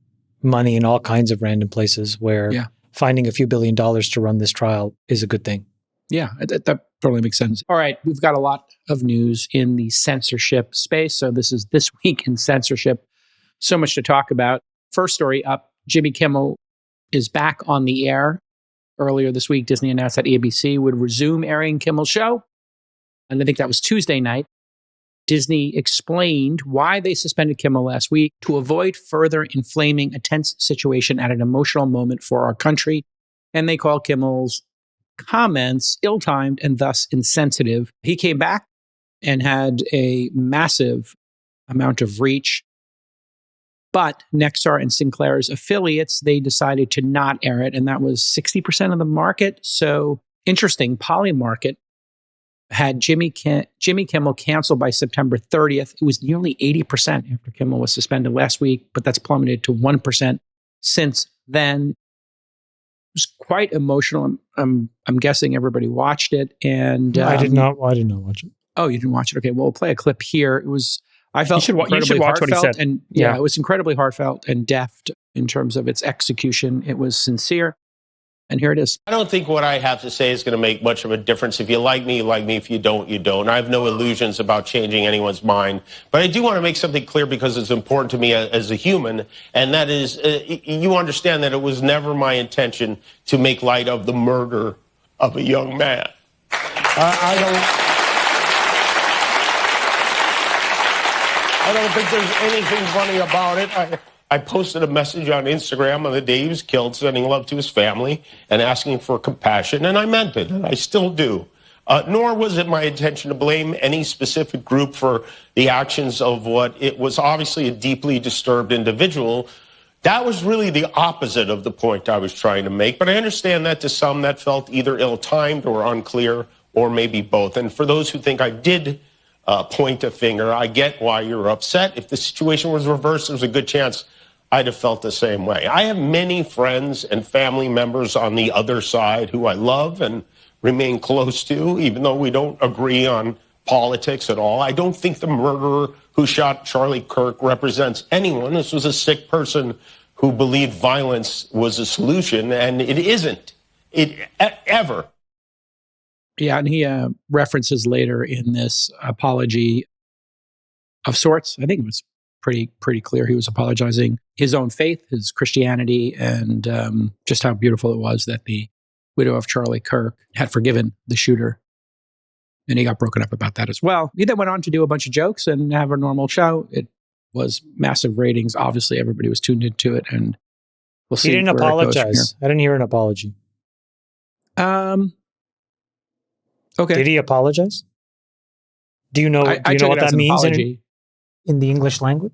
money in all kinds of random places where finding a few $1 billion to run this trial is a good thing. Yeah, that totally makes sense. All right, we've got a lot of news in the censorship space. So this is This Week in Censorship. So much to talk about. First story up, Jimmy Kimmel is back on the air. Earlier this week, Disney announced that ABC would resume airing Kimmel's show. And I think that was Tuesday night. Disney explained why they suspended Kimmel last week: to avoid further inflaming a tense situation at an emotional moment for our country. And they call Kimmel's comments ill-timed and thus insensitive. He came back and had a massive amount of reach. But Nexstar and Sinclair's affiliates, they decided to not air it, and that was 60% of the market. So interesting, Polymarket had Jimmy Kimmel canceled by September 30th. It was nearly 80% after Kimmel was suspended last week, but that's plummeted to 1% since then. It was quite emotional. I'm guessing everybody watched it, and I did not watch it. Oh, you didn't watch it? Okay, well, we'll play a clip here. I felt you should watch what he said. And yeah, it was incredibly heartfelt and deft in terms of its execution. It was sincere. And here it is. I don't think what I have to say is going to make much of a difference. If you like me, you like me. If you don't, you don't. I have no illusions about changing anyone's mind. But I do want to make something clear because it's important to me as a human. And that is, you understand that it was never my intention to make light of the murder of a young man. I don't think there's anything funny about it. I posted a message on Instagram on the day he was killed, sending love to his family and asking for compassion, and I meant it, and I still do. Nor was it my intention to blame any specific group for the actions of what it was obviously a deeply disturbed individual. That was really the opposite of the point I was trying to make, but I understand that to some that felt either ill-timed or unclear, or maybe both. And for those who think I did point a finger, I get why you're upset. If the situation was reversed, there's a good chance I'd have felt the same way. I have many friends and family members on the other side who I love and remain close to, even though we don't agree on politics at all. I don't think the murderer who shot Charlie Kirk represents anyone. This was a sick person who believed violence was a solution, and it isn't. Ever. Yeah, and he references later in this apology of sorts. I think it was pretty clear he was apologizing his own faith, his Christianity, and just how beautiful it was that the widow of Charlie Kirk had forgiven the shooter. And he got broken up about that as well. He then went on to do a bunch of jokes and have a normal show. It was massive ratings. Obviously, everybody was tuned into it, and we'll see. He didn't apologize. I didn't hear an apology. Okay. Did he apologize? Do you know? Do you know what that means in the English language?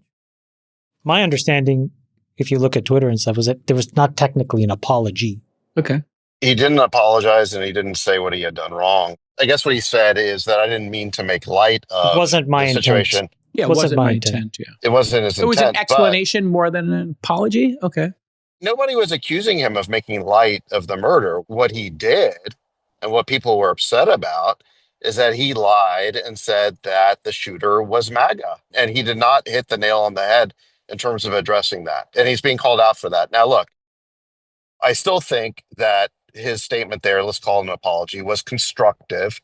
My understanding, if you look at Twitter and stuff, was that there was not technically an apology. Okay. He didn't apologize, and he didn't say what he had done wrong. I guess what he said is that I didn't mean to make light of it wasn't my the situation. Intent. Yeah, it wasn't my intent. Yeah. It wasn't his intent. It was an explanation more than an apology? Okay. Nobody was accusing him of making light of the murder. What he did, and what people were upset about, is that he lied and said that the shooter was MAGA. And he did not hit the nail on the head in terms of addressing that. And he's being called out for that. Now, look, I still think that his statement there, let's call it an apology, was constructive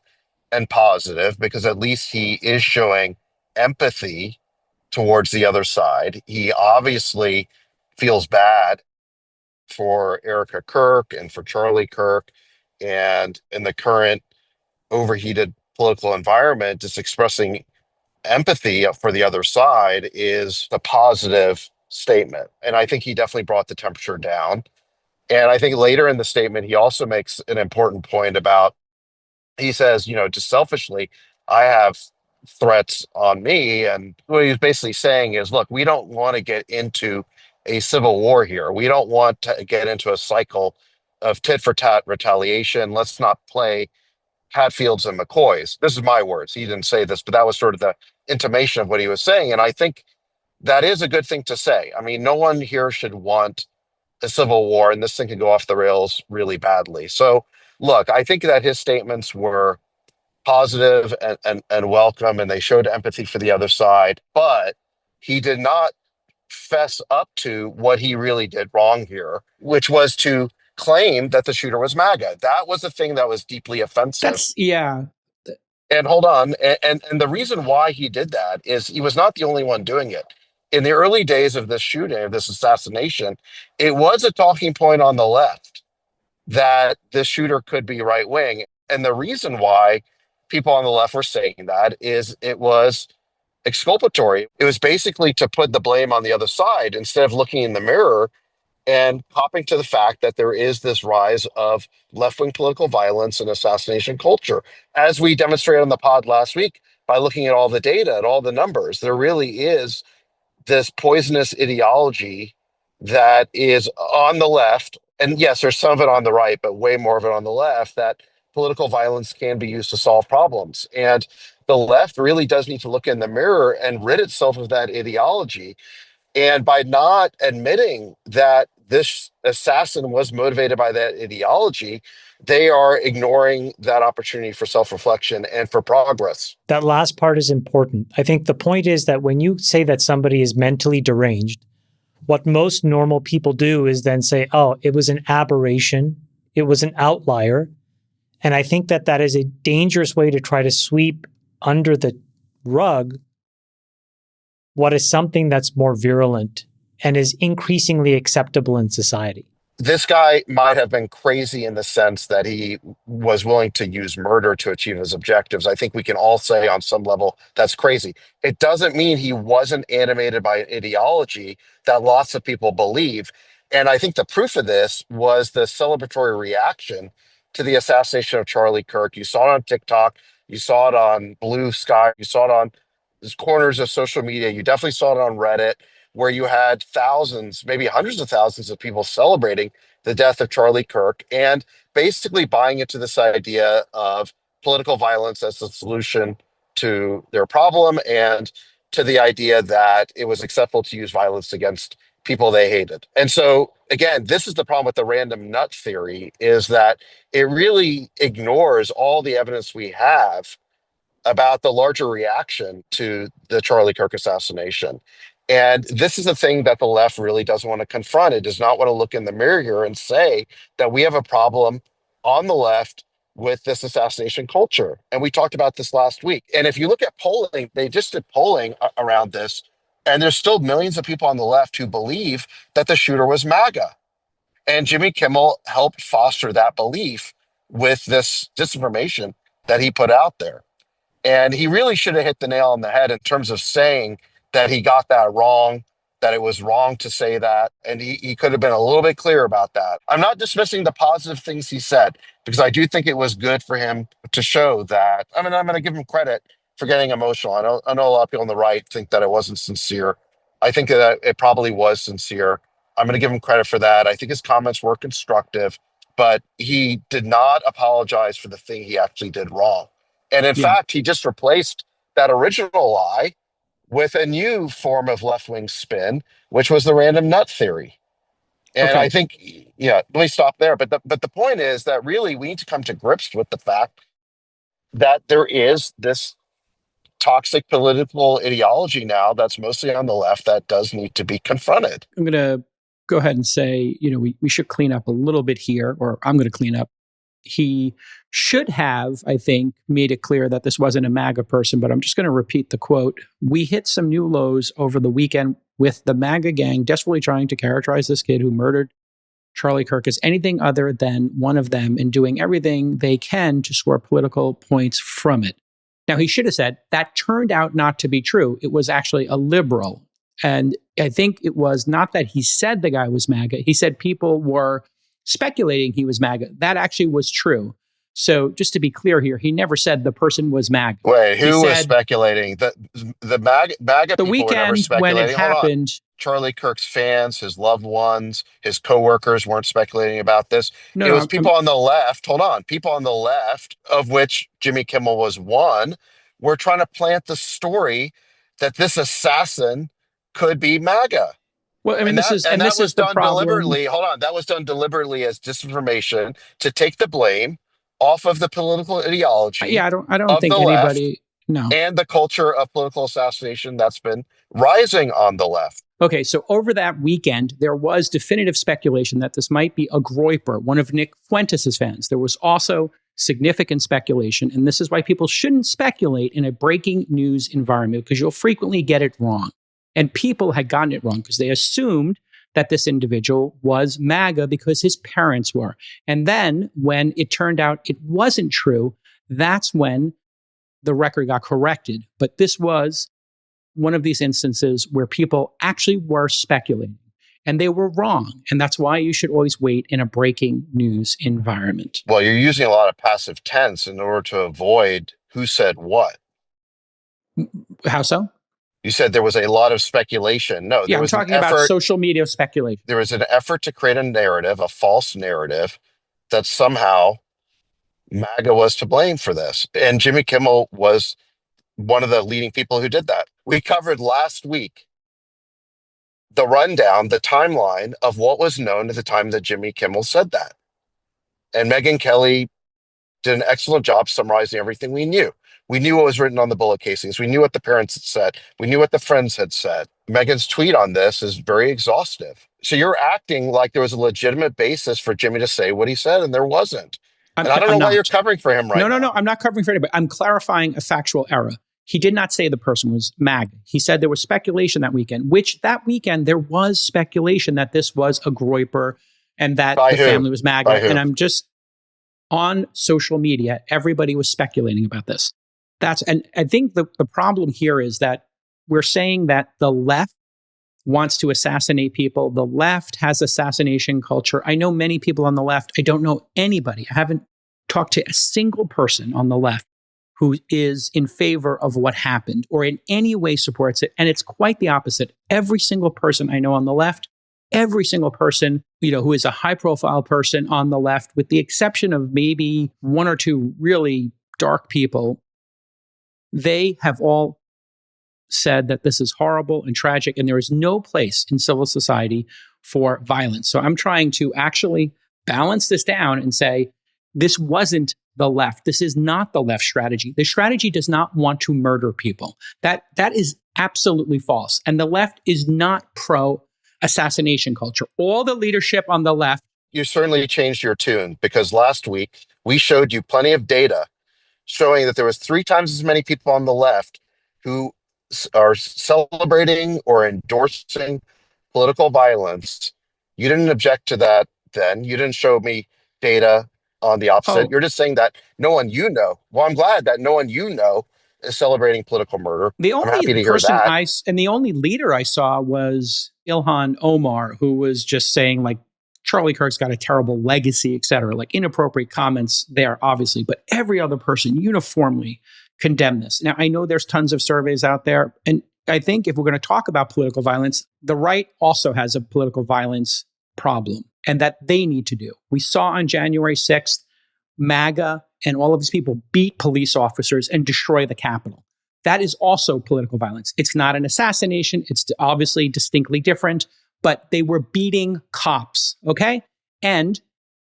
and positive, because at least he is showing empathy towards the other side. He obviously feels bad for Erica Kirk and for Charlie Kirk. And in the current overheated political environment, just expressing empathy for the other side is a positive statement. And I think he definitely brought the temperature down. And I think later in the statement, he also makes an important point about, he says, just selfishly, I have threats on me. And what he's basically saying is, look, we don't want to get into a civil war here. We don't want to get into a cycle of tit for tat retaliation. Let's not play Hatfields and McCoys. This is my words. He didn't say this, but that was sort of the intimation of what he was saying. And I think that is a good thing to say. I mean, no one here should want a civil war, and this thing could go off the rails really badly. So, look, I think that his statements were positive and welcome, and they showed empathy for the other side, but he did not fess up to what he really did wrong here, which was to claim that the shooter was MAGA. That was the thing that was deeply offensive. And hold on. And the reason why he did that is he was not the only one doing it. In the early days of this shooting, of this assassination, it was a talking point on the left that this shooter could be right wing. And the reason why people on the left were saying that is it was exculpatory. It was basically to put the blame on the other side instead of looking in the mirror and copping to the fact that there is this rise of left-wing political violence and assassination culture. As we demonstrated on the pod last week by looking at all the data and all the numbers, there really is this poisonous ideology that is on the left. And yes, there's some of it on the right, but way more of it on the left, that political violence can be used to solve problems. And the left really does need to look in the mirror and rid itself of that ideology. And by not admitting that this assassin was motivated by that ideology, they are ignoring that opportunity for self-reflection and for progress. That last part is important. I think the point is that when you say that somebody is mentally deranged, what most normal people do is then say, oh, it was an aberration, it was an outlier. And I think that that is a dangerous way to try to sweep under the rug what is something that's more virulent and is increasingly acceptable in society. This guy might have been crazy in the sense that he was willing to use murder to achieve his objectives. I think we can all say on some level that's crazy. It doesn't mean he wasn't animated by an ideology that lots of people believe. And I think the proof of this was the celebratory reaction to the assassination of Charlie Kirk. You saw it on TikTok, you saw it on Blue Sky, you saw it on corners of social media, you definitely saw it on Reddit, where you had thousands, maybe hundreds of thousands of people celebrating the death of Charlie Kirk and basically buying into this idea of political violence as the solution to their problem, and to the idea that it was acceptable to use violence against people they hated. And so, again, this is the problem with the random nut theory, is that it really ignores all the evidence we have about the larger reaction to the Charlie Kirk assassination. And this is the thing that the left really doesn't want to confront. It does not want to look in the mirror and say that we have a problem on the left with this assassination culture. And we talked about this last week. And if you look at polling, they just did polling around this, and there's still millions of people on the left who believe that the shooter was MAGA. And Jimmy Kimmel helped foster that belief with this disinformation that he put out there. And he really should have hit the nail on the head in terms of saying that he got that wrong, that it was wrong to say that. And he could have been a little bit clearer about that. I'm not dismissing the positive things he said, because I do think it was good for him to show that. I mean, I'm going to give him credit for getting emotional. I know a lot of people on the right think that it wasn't sincere. I think that it probably was sincere. I'm going to give him credit for that. I think his comments were constructive, but he did not apologize for the thing he actually did wrong. And in fact, he just replaced that original lie with a new form of left-wing spin, which was the random nut theory. And I think, let me stop there. But the point is that really we need to come to grips with the fact that there is this toxic political ideology now that's mostly on the left that does need to be confronted. I'm going to go ahead and say, we should clean up a little bit here, or I'm going to clean up. He should have, I think, made it clear that this wasn't a MAGA person, but I'm just going to repeat the quote. We hit some new lows over the weekend with the MAGA gang desperately trying to characterize this kid who murdered Charlie Kirk as anything other than one of them and doing everything they can to score political points from it. Now, he should have said that turned out not to be true. It was actually a liberal. And I think it was not that he said the guy was MAGA. He said people were speculating he was MAGA. That actually was true. So just to be clear here, he never said the person was MAGA. Wait, who was speculating? The MAGA the people weekend were never speculating. when it happened. Charlie Kirk's fans, his loved ones, his coworkers weren't speculating about this. It was people on the left, people on the left, of which Jimmy Kimmel was one, were trying to plant the story that this assassin could be MAGA. Well, I mean, this is the problem. Deliberately. Hold on, that was done deliberately as disinformation to take the blame off of the political ideology. Yeah, I don't think anybody. No. And the culture of political assassination that's been rising on the left. Okay, so over that weekend, there was definitive speculation that this might be a Groyper, one of Nick Fuentes' fans. There was also significant speculation, and this is why people shouldn't speculate in a breaking news environment, because you'll frequently get it wrong. And people had gotten it wrong because they assumed that this individual was MAGA because his parents were. And then when it turned out it wasn't true, that's when the record got corrected. But this was one of these instances where people actually were speculating and they were wrong. And that's why you should always wait in a breaking news environment. Well, you're using a lot of passive tense in order to avoid who said what. How so? You said there was a lot of speculation. No, Yeah, there I'm was an talking about effort. social media speculation. There was an effort to create a narrative, a false narrative, that somehow MAGA was to blame for this. And Jimmy Kimmel was one of the leading people who did that. We covered last week the rundown, the timeline of what was known at the time that Jimmy Kimmel said that. And Megyn Kelly did an excellent job summarizing everything we knew. We knew what was written on the bullet casings. We knew what the parents had said. We knew what the friends had said. Megan's tweet on this is very exhaustive. So you're acting like there was a legitimate basis for Jimmy to say what he said, and there wasn't. And I don't know why you're covering for him right now. No, I'm not covering for anybody. I'm clarifying a factual error. He did not say the person was MAGA. He said there was speculation that weekend, which that weekend there was speculation that this was a Groyper and that the family was MAGA. And I'm just on social media, everybody was speculating about this. And I think the problem here is that we're saying that the left wants to assassinate people. The left has assassination culture. I know many people on the left. I don't know anybody. I haven't talked to a single person on the left who is in favor of what happened or in any way supports it. And it's quite the opposite. Every single person I know on the left, every single person, who is a high profile person on the left, with the exception of maybe one or two really dark people, they have all said that this is horrible and tragic, and there is no place in civil society for violence. So I'm trying to actually balance this down and say, this wasn't the left. This is not the left strategy. The strategy does not want to murder people. That is absolutely false. And the left is not pro assassination culture. All the leadership on the left. You certainly changed your tune, because last week we showed you plenty of data showing that there was 3 times as many people on the left who are celebrating or endorsing political violence. You didn't object to that then. You didn't show me data on the opposite. You're just saying that no one you know. Well, I'm glad that no one you know is celebrating political murder. I'm happy to hear that. And the only leader I saw was Ilhan Omar, who was just saying, like, Charlie Kirk's got a terrible legacy, et cetera, like inappropriate comments there, obviously, but every other person uniformly condemned this. Now, I know there's tons of surveys out there, and I think if we're going to talk about political violence, the right also has a political violence problem, and that they need to do. We saw on January 6th, MAGA and all of these people beat police officers and destroy the Capitol. That is also political violence. It's not an assassination. It's obviously distinctly different, but they were beating cops, okay? And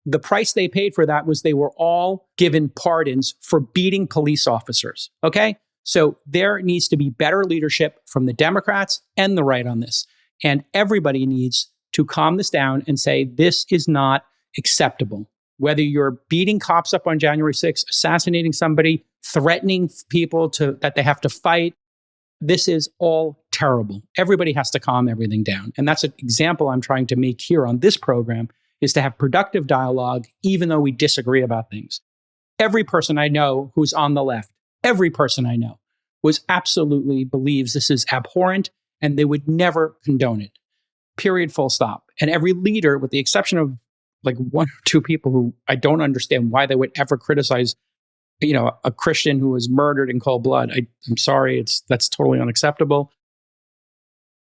the price they paid for that was they were all given pardons for beating police officers, okay? So there needs to be better leadership from the Democrats and the right on this. And everybody needs to calm this down and say, this is not acceptable. Whether you're beating cops up on January 6th, assassinating somebody, threatening people that they have to fight, this is all terrible. Everybody has to calm everything down. And that's an example I'm trying to make here on this program, is to have productive dialogue, even though we disagree about things. Every person I know who's on the left, every person I know absolutely believes this is abhorrent and they would never condone it. Period, full stop. And every leader, with the exception of like 1 or 2 people who I don't understand why they would ever criticize, a Christian who was murdered in cold blood. I'm sorry, that's totally unacceptable.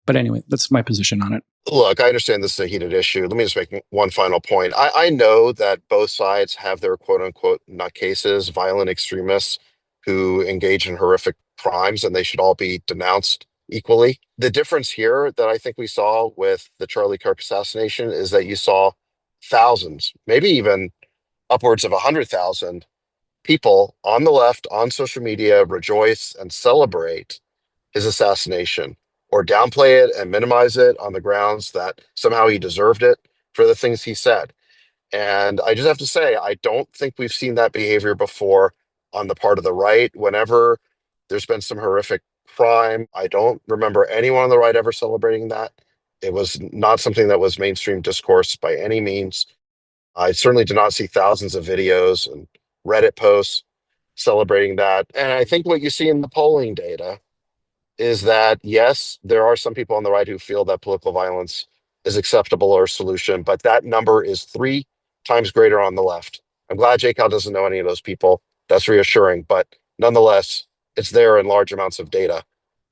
But anyway, that's my position on it. Look, I understand this is a heated issue. Let me just make one final point. I know that both sides have their quote unquote nutcases, violent extremists who engage in horrific crimes, and they should all be denounced equally. The difference here that I think we saw with the Charlie Kirk assassination is that you saw thousands, maybe even upwards of 100,000 people on the left on social media rejoice and celebrate his assassination, or downplay it and minimize it on the grounds that somehow he deserved it for the things he said. And I just have to say, I don't think we've seen that behavior before on the part of the right. Whenever there's been some horrific crime, I don't remember anyone on the right ever celebrating that. It was not something that was mainstream discourse by any means. I certainly did not see thousands of videos and Reddit posts celebrating that. And I think what you see in the polling data is that, yes, there are some people on the right who feel that political violence is acceptable or a solution, but that number is 3 times greater on the left. I'm glad Jake Cal doesn't know any of those people. That's reassuring, but nonetheless, it's there in large amounts of data.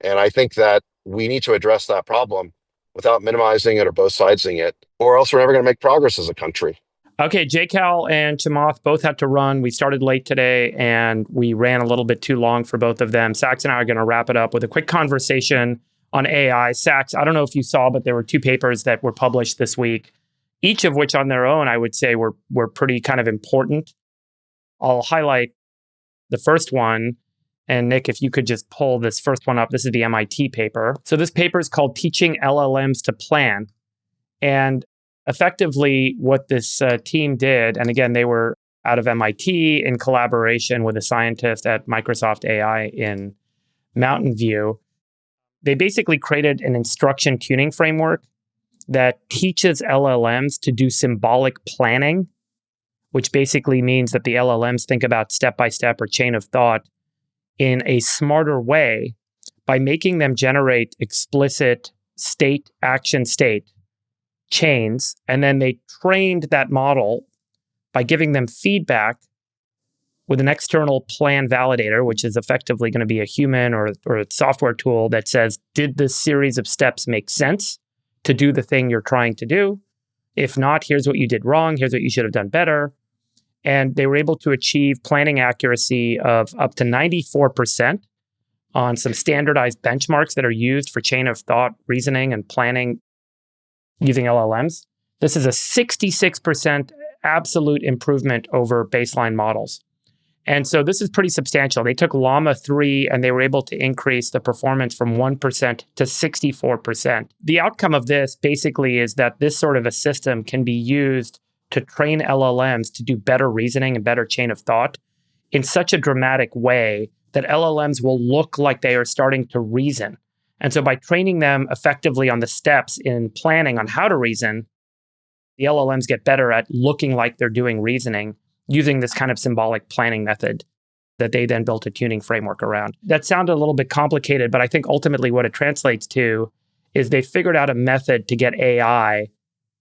And I think that we need to address that problem without minimizing it or both sidesing it, or else we're never going to make progress as a country. Okay, JCal and Chamath both had to run. We started late today and we ran a little bit too long for both of them. Sax and I are going to wrap it up with a quick conversation on AI. Sax, I don't know if you saw, but there were 2 papers that were published this week, each of which on their own, I would say were pretty kind of important. I'll highlight the first one. And Nick, if you could just pull this first one up. This is the MIT paper. So this paper is called Teaching LLMs to Plan. And effectively, what this team did, and again, they were out of MIT in collaboration with a scientist at Microsoft AI in Mountain View, they basically created an instruction tuning framework that teaches LLMs to do symbolic planning, which basically means that the LLMs think about step-by-step or chain of thought in a smarter way by making them generate explicit state, action, state chains. And then they trained that model by giving them feedback with an external plan validator, which is effectively going to be a human or a software tool that says, did this series of steps make sense to do the thing you're trying to do? If not, here's what you did wrong. Here's what you should have done better. And they were able to achieve planning accuracy of up to 94% on some standardized benchmarks that are used for chain of thought reasoning and planning using LLMs. This is a 66% absolute improvement over baseline models. And so this is pretty substantial. They took Llama 3 and they were able to increase the performance from 1% to 64%. The outcome of this basically is that this sort of a system can be used to train LLMs to do better reasoning and better chain of thought in such a dramatic way that LLMs will look like they are starting to reason. And so by training them effectively on the steps in planning on how to reason, the LLMs get better at looking like they're doing reasoning using this kind of symbolic planning method that they then built a tuning framework around. That sounded a little bit complicated, but I think ultimately what it translates to is they figured out a method to get AI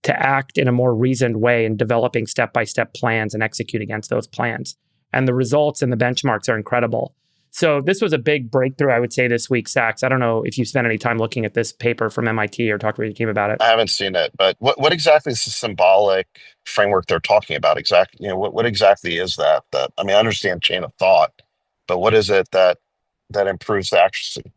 to act in a more reasoned way in developing step-by-step plans and execute against those plans. And the results and the benchmarks are incredible. So this was a big breakthrough, I would say, this week, Sax. I don't know if you spent any time looking at this paper from MIT or talked with your team about it. I haven't seen it, but what exactly is the symbolic framework they're talking about? Exactly, what exactly is that? I mean, I understand chain of thought, but what is it that improves the accuracy?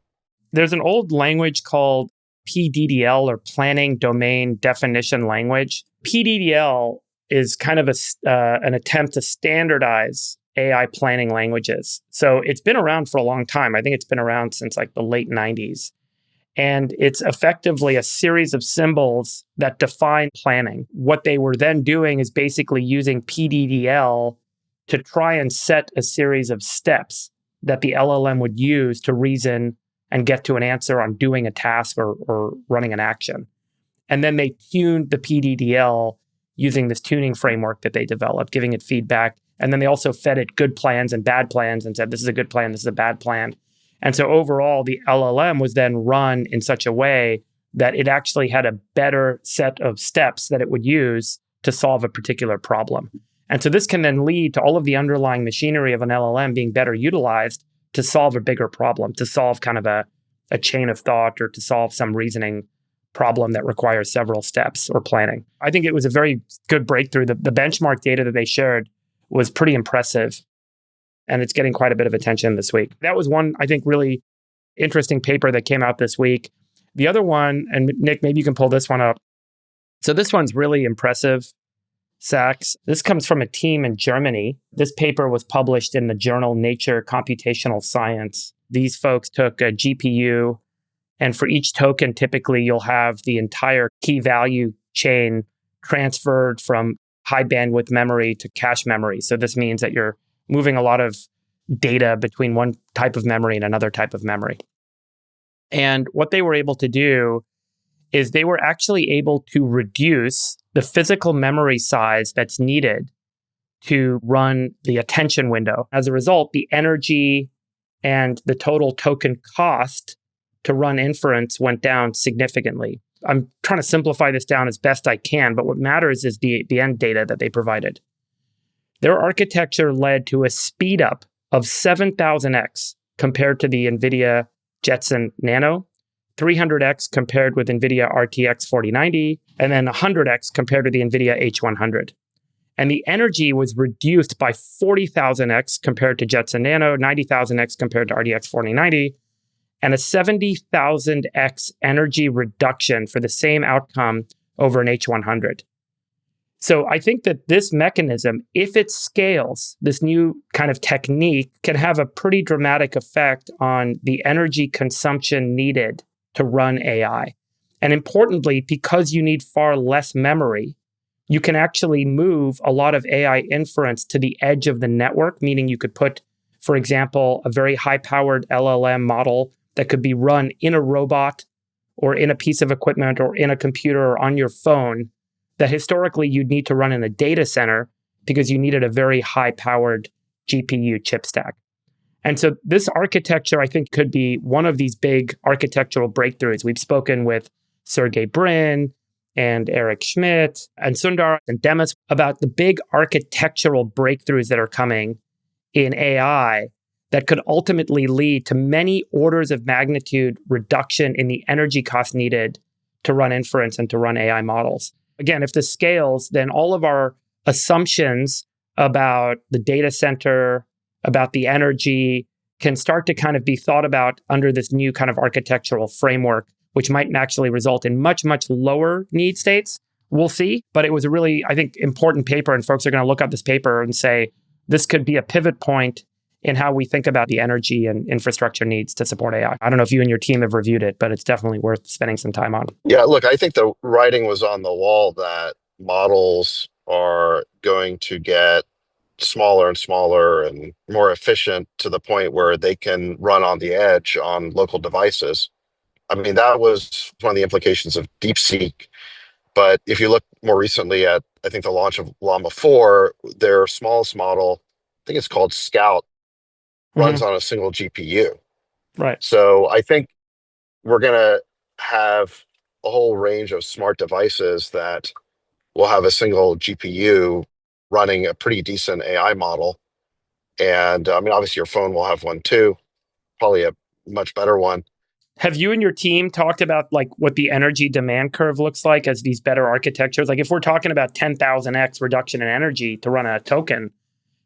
There's an old language called PDDL, or Planning Domain Definition Language. PDDL is kind of an attempt to standardize AI planning languages. So it's been around for a long time. I think it's been around since like the late 90s. And it's effectively a series of symbols that define planning. What they were then doing is basically using PDDL to try and set a series of steps that the LLM would use to reason and get to an answer on doing a task or running an action. And then they tuned the PDDL using this tuning framework that they developed, giving it feedback. And then they also fed it good plans and bad plans and said, this is a good plan, this is a bad plan. And so overall, the LLM was then run in such a way that it actually had a better set of steps that it would use to solve a particular problem. And so this can then lead to all of the underlying machinery of an LLM being better utilized to solve a bigger problem, to solve kind of a chain of thought or to solve some reasoning problem that requires several steps or planning. I think it was a very good breakthrough. The benchmark data that they shared was pretty impressive, and it's getting quite a bit of attention this week. That was one, I think, really interesting paper that came out this week. The other one, and Nick, maybe you can pull this one up. So this one's really impressive, Sax. This comes from a team in Germany. This paper was published in the journal Nature Computational Science. These folks took a GPU, and for each token, typically you'll have the entire key value chain transferred from high bandwidth memory to cache memory. So this means that you're moving a lot of data between one type of memory and another type of memory. And what they were able to do is they were actually able to reduce the physical memory size that's needed to run the attention window. As a result, the energy and the total token cost to run inference went down significantly. I'm trying to simplify this down as best I can, but what matters is the end data that they provided. Their architecture led to a speed up of 7,000x compared to the NVIDIA Jetson Nano, 300x compared with NVIDIA RTX 4090, and then 100x compared with the NVIDIA H100. And the energy was reduced by 40,000x compared to Jetson Nano, 90,000x compared to RTX 4090, and a 70,000x energy reduction for the same outcome over an H100. So I think that this mechanism, if it scales, this new kind of technique can have a pretty dramatic effect on the energy consumption needed to run AI. And importantly, because you need far less memory, you can actually move a lot of AI inference to the edge of the network, meaning you could put, for example, a very high-powered LLM model that could be run in a robot or in a piece of equipment or in a computer or on your phone that historically you'd need to run in a data center because you needed a very high-powered GPU chip stack. And so this architecture, I think, could be one of these big architectural breakthroughs. We've spoken with Sergey Brin and Eric Schmidt and Sundar and Demis about the big architectural breakthroughs that are coming in AI that could ultimately lead to many orders of magnitude reduction in the energy cost needed to run inference and to run AI models. Again, if this scales, then all of our assumptions about the data center, about the energy, can start to kind of be thought about under this new kind of architectural framework, which might actually result in much, much lower need states. We'll see. But it was a really, I think, important paper, and folks are going to look at this paper and say, this could be a pivot point in how we think about the energy and infrastructure needs to support AI. I don't know if you and your team have reviewed it, but it's definitely worth spending some time on. Yeah, look, I think the writing was on the wall that models are going to get smaller and smaller and more efficient to the point where they can run on the edge on local devices. I mean, that was one of the implications of DeepSeek. But if you look more recently at, I think, the launch of Llama 4, their smallest model, I think it's called Scout, runs on a single GPU. Right. So I think we're going to have a whole range of smart devices that will have a single GPU running a pretty decent AI model. And I mean, obviously your phone will have one too, probably a much better one. Have you and your team talked about like what the energy demand curve looks like as these better architectures? Like if we're talking about 10,000x reduction in energy to run a token,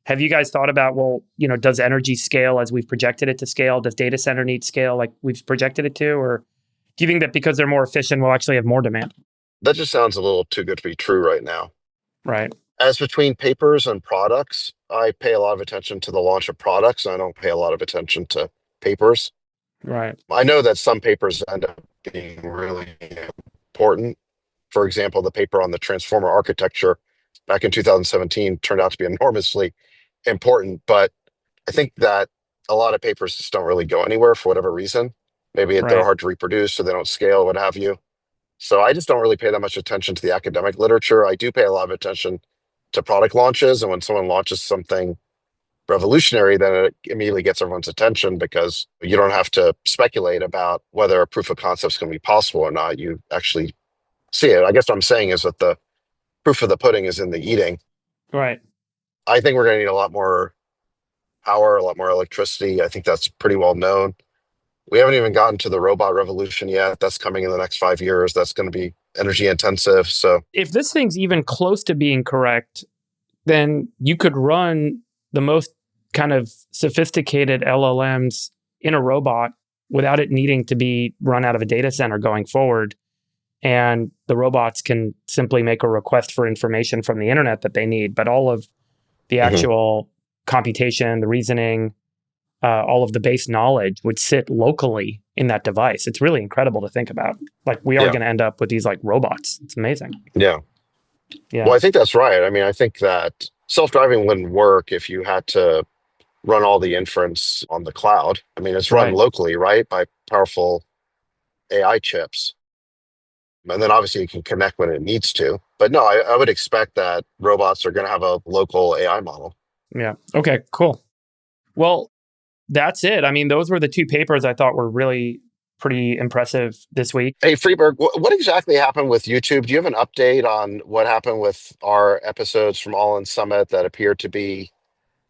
have you guys thought about, well, you know, does energy scale as we've projected it to scale? Does data center need scale like we've projected it to? Or do you think that because they're more efficient, we'll actually have more demand? That just sounds a little too good to be true right now. Right. As between papers and products, I pay a lot of attention to the launch of products. And I don't pay a lot of attention to papers. Right. I know that some papers end up being really important. For example, the paper on the transformer architecture back in 2017 turned out to be enormously important. But I think that a lot of papers just don't really go anywhere for whatever reason. Maybe they're hard to reproduce, so they don't scale, what have you. So I just don't really pay that much attention to the academic literature. I do pay a lot of attention to product launches. And when someone launches something revolutionary, then it immediately gets everyone's attention because you don't have to speculate about whether a proof of concept is going to be possible or not. You actually see it. I guess what I'm saying is that the proof of the pudding is in the eating. Right. I think we're going to need a lot more power, a lot more electricity. I think that's pretty well known. We haven't even gotten to the robot revolution yet. That's coming in the next 5 years. That's going to be energy intensive. So if this thing's even close to being correct, then you could run the most kind of sophisticated LLMs in a robot without it needing to be run out of a data center going forward. And the robots can simply make a request for information from the internet that they need. But all of the actual computation, the reasoning, all of the base knowledge would sit locally in that device. It's really incredible to think about. Like we are going to end up with these like robots. It's amazing. Yeah. Well, I think that's right. I mean, I think that self-driving wouldn't work if you had to run all the inference on the cloud. I mean, it's run locally, right? By powerful AI chips. And then obviously you can connect when it needs to. But no, I would expect that robots are going to have a local AI model. Yeah. Okay, cool. Well, that's it. I mean, those were the two papers I thought were really pretty impressive this week. Hey, Freeberg, what exactly happened with YouTube? Do you have an update on what happened with our episodes from All In Summit that appear to be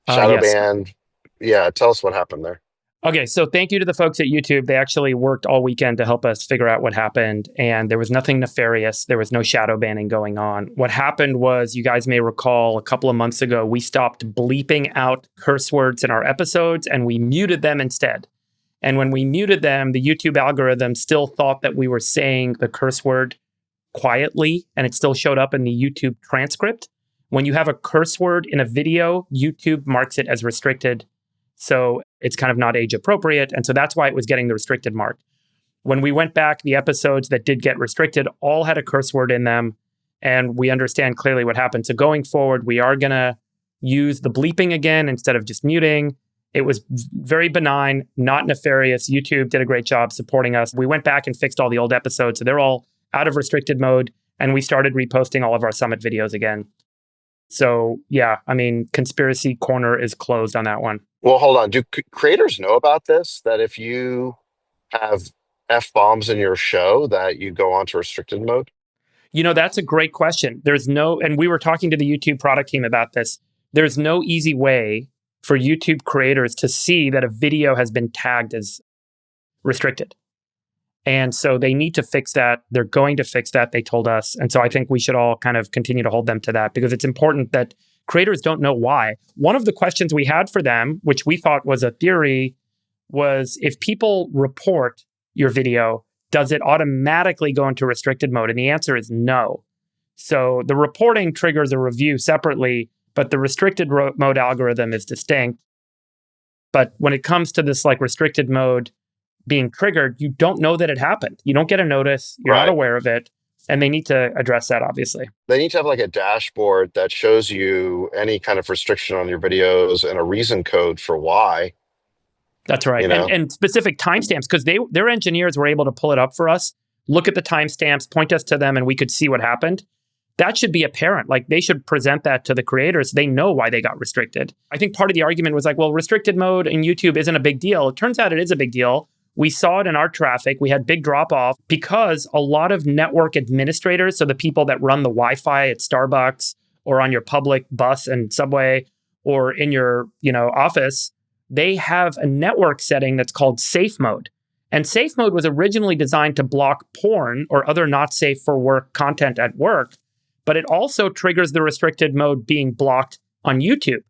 shadow banned? Yeah, tell us what happened there. Okay, so thank you to the folks at YouTube. They actually worked all weekend to help us figure out what happened. And there was nothing nefarious. There was no shadow banning going on. What happened was, you guys may recall a couple of months ago, we stopped bleeping out curse words in our episodes and we muted them instead. And when we muted them, the YouTube algorithm still thought that we were saying the curse word quietly, and it still showed up in the YouTube transcript. When you have a curse word in a video, YouTube marks it as restricted. So it's kind of not age appropriate. And so that's why it was getting the restricted mark. When we went back, the episodes that did get restricted all had a curse word in them. And we understand clearly what happened. So going forward, we are going to use the bleeping again instead of just muting. It was very benign, not nefarious. YouTube did a great job supporting us. We went back and fixed all the old episodes. So they're all out of restricted mode. And we started reposting all of our summit videos again. So yeah, I mean, conspiracy corner is closed on that one. Well, hold on. Do creators know about this? That if you have F-bombs in your show, that you go onto restricted mode? You know, that's a great question. And we were talking to the YouTube product team about this. There's no easy way for YouTube creators to see that a video has been tagged as restricted. And so they need to fix that. They're going to fix that, they told us. And so I think we should all kind of continue to hold them to that, because it's important that creators don't know why. One of the questions we had for them, which we thought was a theory, was if people report your video, does it automatically go into restricted mode? And the answer is no. So the reporting triggers a review separately, but the restricted mode algorithm is distinct. But when it comes to this like restricted mode being triggered, you don't know that it happened. You don't get a notice. You're not aware of it. And they need to address that, obviously. They need to have like a dashboard that shows you any kind of restriction on your videos and a reason code for why. That's right. And specific timestamps, because their engineers were able to pull it up for us, look at the timestamps, point us to them, and we could see what happened. That should be apparent. Like, they should present that to the creators. They know why they got restricted. I think part of the argument was like, well, restricted mode in YouTube isn't a big deal. It turns out it is a big deal. We saw it in our traffic. We had big drop off because a lot of network administrators, so the people that run the Wi-Fi at Starbucks or on your public bus and subway or in your, office, they have a network setting that's called safe mode. And safe mode was originally designed to block porn or other not safe for work content at work, but it also triggers the restricted mode being blocked on YouTube.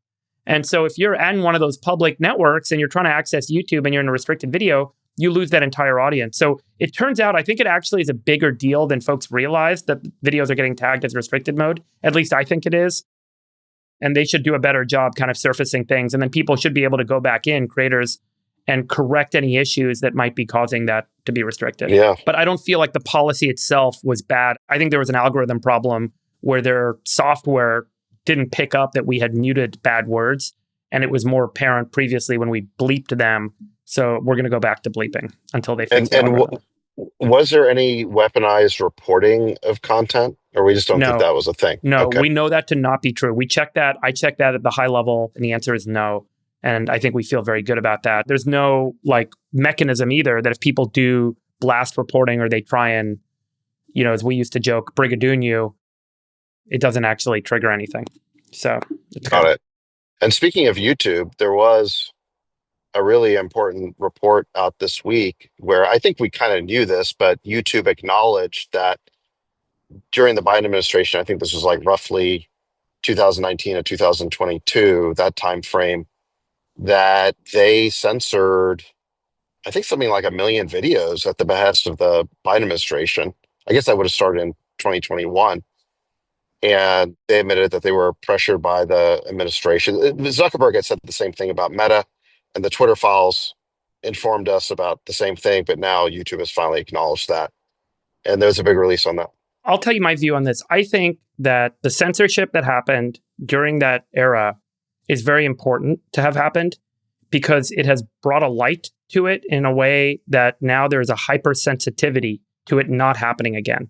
And so if you're in one of those public networks and you're trying to access YouTube and you're in a restricted video, you lose that entire audience. So it turns out, I think it actually is a bigger deal than folks realize, that videos are getting tagged as restricted mode. At least I think it is. And they should do a better job kind of surfacing things. And then people should be able to go back in, creators, and correct any issues that might be causing that to be restricted. Yeah. But I don't feel like the policy itself was bad. I think there was an algorithm problem where their software didn't pick up that we had muted bad words. And it was more apparent previously when we bleeped them. So we're going to go back to bleeping until they fix it. Was there any weaponized reporting of content, or we just don't think that was a thing? No, okay. We know that to not be true. We checked that. I checked that at the high level, and the answer is no. And I think we feel very good about that. There's no mechanism either that if people do blast reporting or they try and, as we used to joke, brigadoon you, it doesn't actually trigger anything. So it's Got it. And speaking of YouTube, there was a really important report out this week where I think we kind of knew this, but YouTube acknowledged that during the Biden administration, I think this was like roughly 2019 or 2022, that time frame, that they censored, I think, something like 1 million videos at the behest of the Biden administration. I guess that would have started in 2021. And they admitted that they were pressured by the administration. Zuckerberg had said the same thing about Meta, and the Twitter files informed us about the same thing, but now YouTube has finally acknowledged that. And there's a big release on that. I'll tell you my view on this. I think that the censorship that happened during that era is very important to have happened because it has brought a light to it in a way that now there's a hypersensitivity to it not happening again.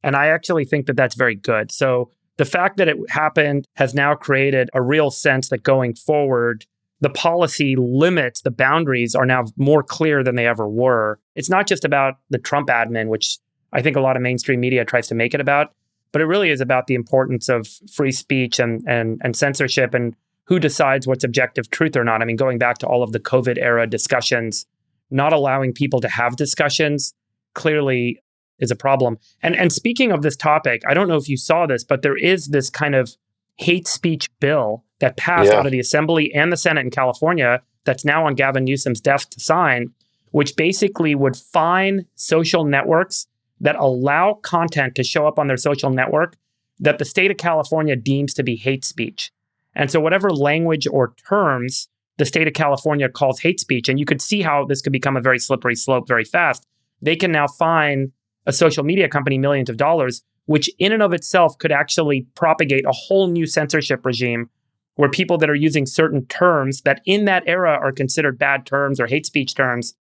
And I actually think that that's very good. So the fact that it happened has now created a real sense that going forward, the policy limits, the boundaries are now more clear than they ever were. It's not just about the Trump admin, which I think a lot of mainstream media tries to make it about, but it really is about the importance of free speech and censorship. And who decides what's objective truth or not? I mean, going back to all of the COVID era discussions, not allowing people to have discussions clearly is a problem. And speaking of this topic, I don't know if you saw this, but there is this kind of hate speech bill that passed out of the Assembly and the Senate in California that's now on Gavin Newsom's desk to sign, which basically would fine social networks that allow content to show up on their social network that the state of California deems to be hate speech. And so whatever language or terms the state of California calls hate speech, and you could see how this could become a very slippery slope very fast, they can now fine a social media company millions of dollars, which in and of itself could actually propagate a whole new censorship regime where people that are using certain terms that in that era are considered bad terms or hate speech terms,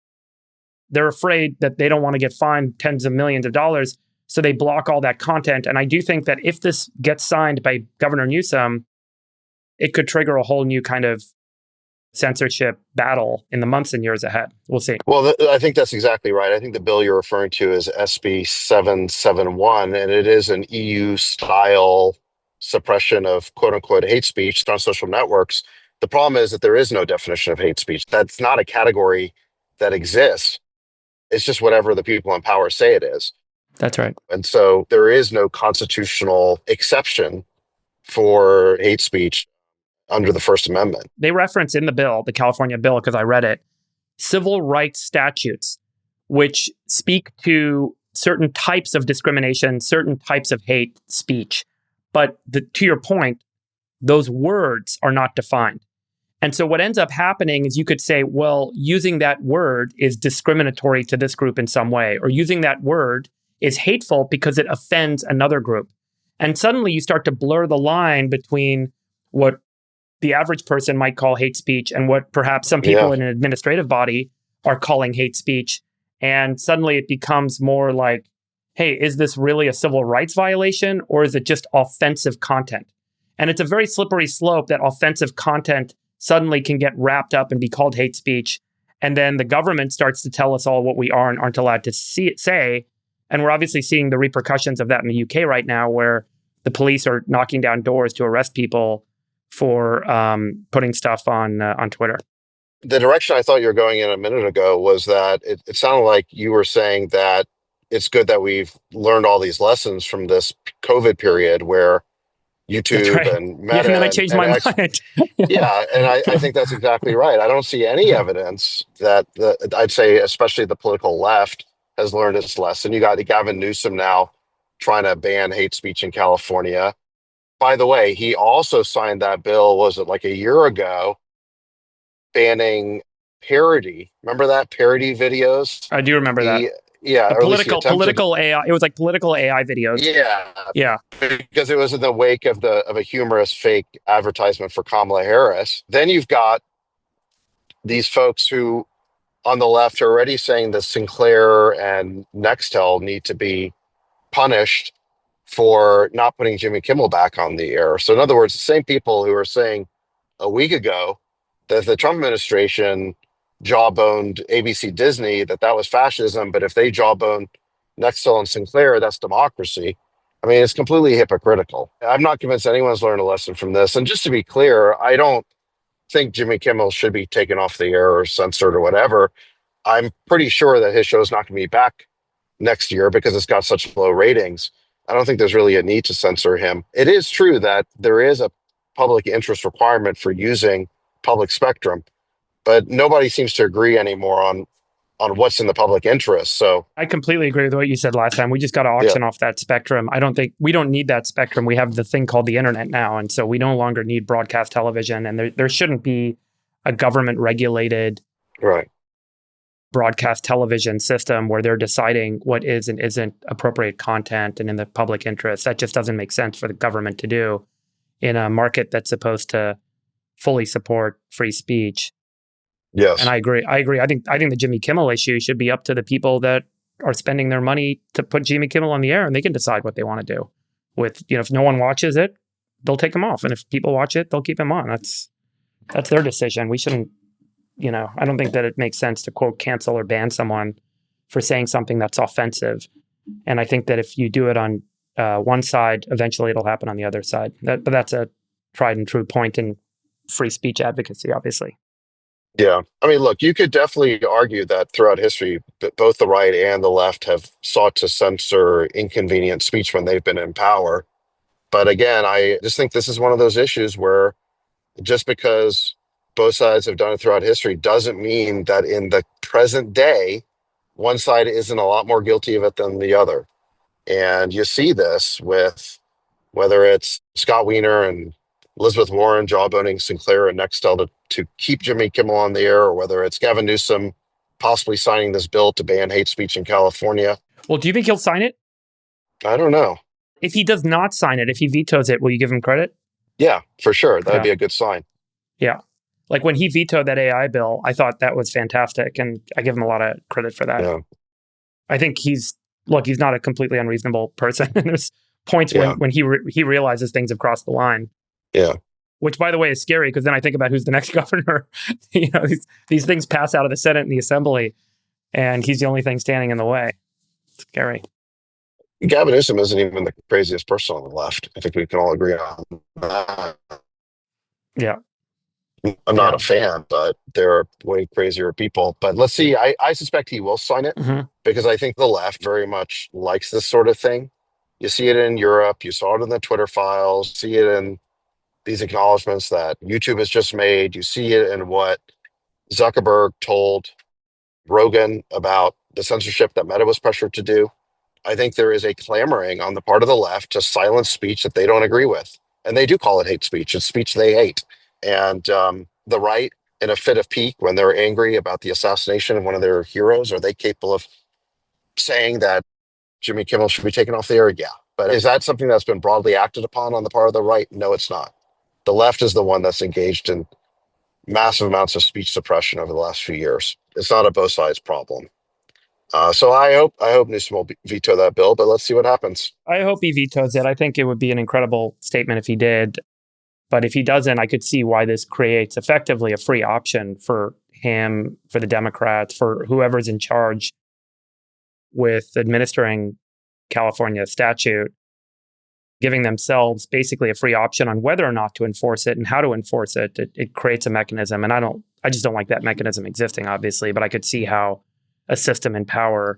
they're afraid that they don't want to get fined tens of millions of dollars. So they block all that content. And I do think that if this gets signed by Governor Newsom, it could trigger a whole new kind of censorship battle in the months and years ahead. We'll see. Well, I think that's exactly right. I think the bill you're referring to is SB 771, and it is an EU-style suppression of quote-unquote hate speech on social networks. The problem is that there is no definition of hate speech. That's not a category that exists. It's just whatever the people in power say it is. That's right. And so there is no constitutional exception for hate speech under the First Amendment. They reference in the bill, the California bill, because I read it, civil rights statutes, which speak to certain types of discrimination, certain types of hate speech. But to your point, those words are not defined. And so what ends up happening is you could say, well, using that word is discriminatory to this group in some way, or using that word is hateful because it offends another group. And suddenly you start to blur the line between what the average person might call hate speech and what perhaps some people in an administrative body are calling hate speech. And suddenly it becomes more like, hey, is this really a civil rights violation or is it just offensive content? And it's a very slippery slope that offensive content suddenly can get wrapped up and be called hate speech. And then the government starts to tell us all what we are and aren't allowed to say. And we're obviously seeing the repercussions of that in the UK right now, where the police are knocking down doors to arrest people for putting stuff on Twitter. The direction I thought you were going in a minute ago was that it sounded like you were saying that it's good that we've learned all these lessons from this COVID period where YouTube and Meta. And then I changed my mind. And I think that's exactly right. I don't see any evidence that I'd say, especially the political left, has learned its lesson. You got Gavin Newsom now trying to ban hate speech in California. By the way, he also signed that bill, was it like a year ago, banning parody. Remember that? Parody videos? I do remember that. Yeah. Political AI. It was like political AI videos. Yeah. Because it was in the wake of a humorous fake advertisement for Kamala Harris. Then you've got these folks who on the left are already saying that Sinclair and Nextel need to be punished for not putting Jimmy Kimmel back on the air. So in other words, the same people who were saying a week ago that the Trump administration jawboned ABC Disney, that was fascism, but if they jawbone Nextel and Sinclair, that's democracy. I mean, it's completely hypocritical. I'm not convinced anyone's learned a lesson from this. And just to be clear, I don't think Jimmy Kimmel should be taken off the air or censored or whatever. I'm pretty sure that his show is not going to be back next year because it's got such low ratings. I don't think there's really a need to censor him. It is true that there is a public interest requirement for using public spectrum, but nobody seems to agree anymore on what's in the public interest. So I completely agree with what you said last time. We just got to auction off that spectrum. We don't need that spectrum. We have the thing called the internet now. And so we no longer need broadcast television. And there shouldn't be a government regulated broadcast television system where they're deciding what is and isn't appropriate content and in the public interest. That just doesn't make sense for the government to do in a market that's supposed to fully support free speech. Yes. And I agree. I think the Jimmy Kimmel issue should be up to the people that are spending their money to put Jimmy Kimmel on the air, and they can decide what they want to do. With, if no one watches it, they'll take him off. And if people watch it, they'll keep him on. That's their decision. We shouldn't, I don't think that it makes sense to quote cancel or ban someone for saying something that's offensive. And I think that if you do it on one side, eventually it'll happen on the other side. But that's a tried and true point in free speech advocacy, obviously. Yeah. I mean, look, you could definitely argue that throughout history, both the right and the left have sought to censor inconvenient speech when they've been in power. But again, I just think this is one of those issues where just because both sides have done it throughout history doesn't mean that in the present day, one side isn't a lot more guilty of it than the other. And you see this with whether it's Scott Wiener and Elizabeth Warren jawboning Sinclair and Nextel to keep Jimmy Kimmel on the air, or whether it's Gavin Newsom possibly signing this bill to ban hate speech in California. Well, do you think he'll sign it? I don't know. If he does not sign it, if he vetoes it, will you give him credit? Yeah, for sure. That'd be a good sign. Yeah. Like when he vetoed that AI bill, I thought that was fantastic. And I give him a lot of credit for that. Yeah. I think he's not a completely unreasonable person. There's points when he realizes things have crossed the line. Yeah. Which, by the way, is scary because then I think about who's the next governor. These things pass out of the Senate and the Assembly, and he's the only thing standing in the way. It's scary. Gavin Newsom isn't even the craziest person on the left. I think we can all agree on that. Yeah. I'm not a fan, but there are way crazier people. But let's see. I suspect he will sign it because I think the left very much likes this sort of thing. You see it in Europe. You saw it in the Twitter files. See it in these acknowledgments that YouTube has just made. You see it in what Zuckerberg told Rogan about the censorship that Meta was pressured to do. I think there is a clamoring on the part of the left to silence speech that they don't agree with. And they do call it hate speech. It's speech they hate. And the right, in a fit of pique, when they're angry about the assassination of one of their heroes, are they capable of saying that Jimmy Kimmel should be taken off the air? Yeah. But is that something that's been broadly acted upon on the part of the right? No, it's not. The left is the one that's engaged in massive amounts of speech suppression over the last few years. It's not a both sides problem. So I hope Newsom will veto that bill, but let's see what happens. I hope he vetoes it. I think it would be an incredible statement if he did. But if he doesn't, I could see why this creates effectively a free option for him, for the Democrats, for whoever's in charge with administering California statute, giving themselves basically a free option on whether or not to enforce it and how to enforce it. It creates a mechanism. And I just don't like that mechanism existing, obviously, but I could see how a system in power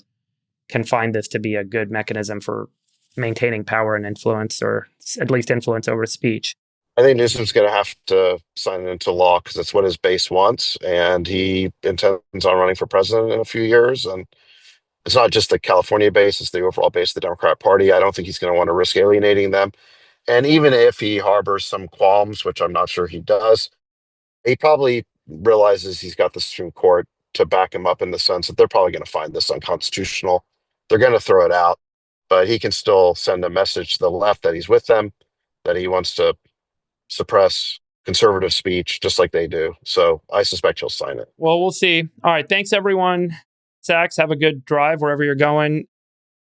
can find this to be a good mechanism for maintaining power and influence, or at least influence over speech. I think Newsom's going to have to sign it into law because it's what his base wants, and he intends on running for president in a few years. And it's not just the California base, it's the overall base of the Democrat Party. I don't think he's going to want to risk alienating them. And even if he harbors some qualms, which I'm not sure he does, he probably realizes he's got the Supreme Court to back him up in the sense that they're probably going to find this unconstitutional. They're going to throw it out, but he can still send a message to the left that he's with them, that he wants to suppress conservative speech just like they do. So I suspect he'll sign it. Well, we'll see. All right. Thanks, everyone. Sachs, have a good drive wherever you're going.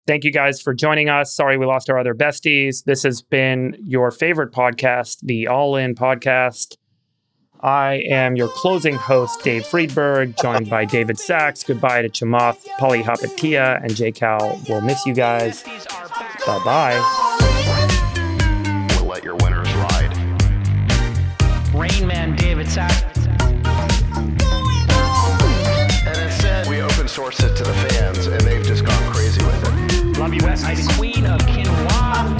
Thank you guys for joining us. Sorry we lost our other besties. This has been your favorite podcast, the All In Podcast. I am your closing host, Dave Friedberg, joined by David Sachs. Goodbye to Chamath Palihapitiya and J. Cal. We'll miss you guys. Bye-bye. We'll let your winners ride. Rain Man David Sachs. And instead, we open source it to the fans, and they've just gone crazy with it. Love you, Bestie. Queen of Quinoa.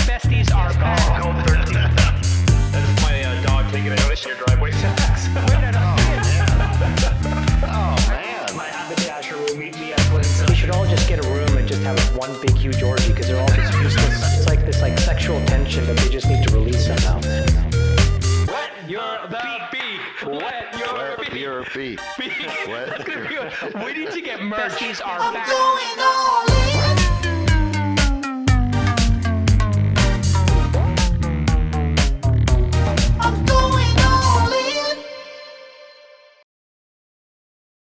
Besties are back. Go 13. That is my dog taking a notice in your driveway. Oh, man. My haberdasher will meet me at Clinton. We should all just get a room and just have one big huge orgy because they're all just useless. It's like this sexual tension that they just need to release somehow. Wet your beak. Wet your beak. Your feet. We need to get merch. Besties are back.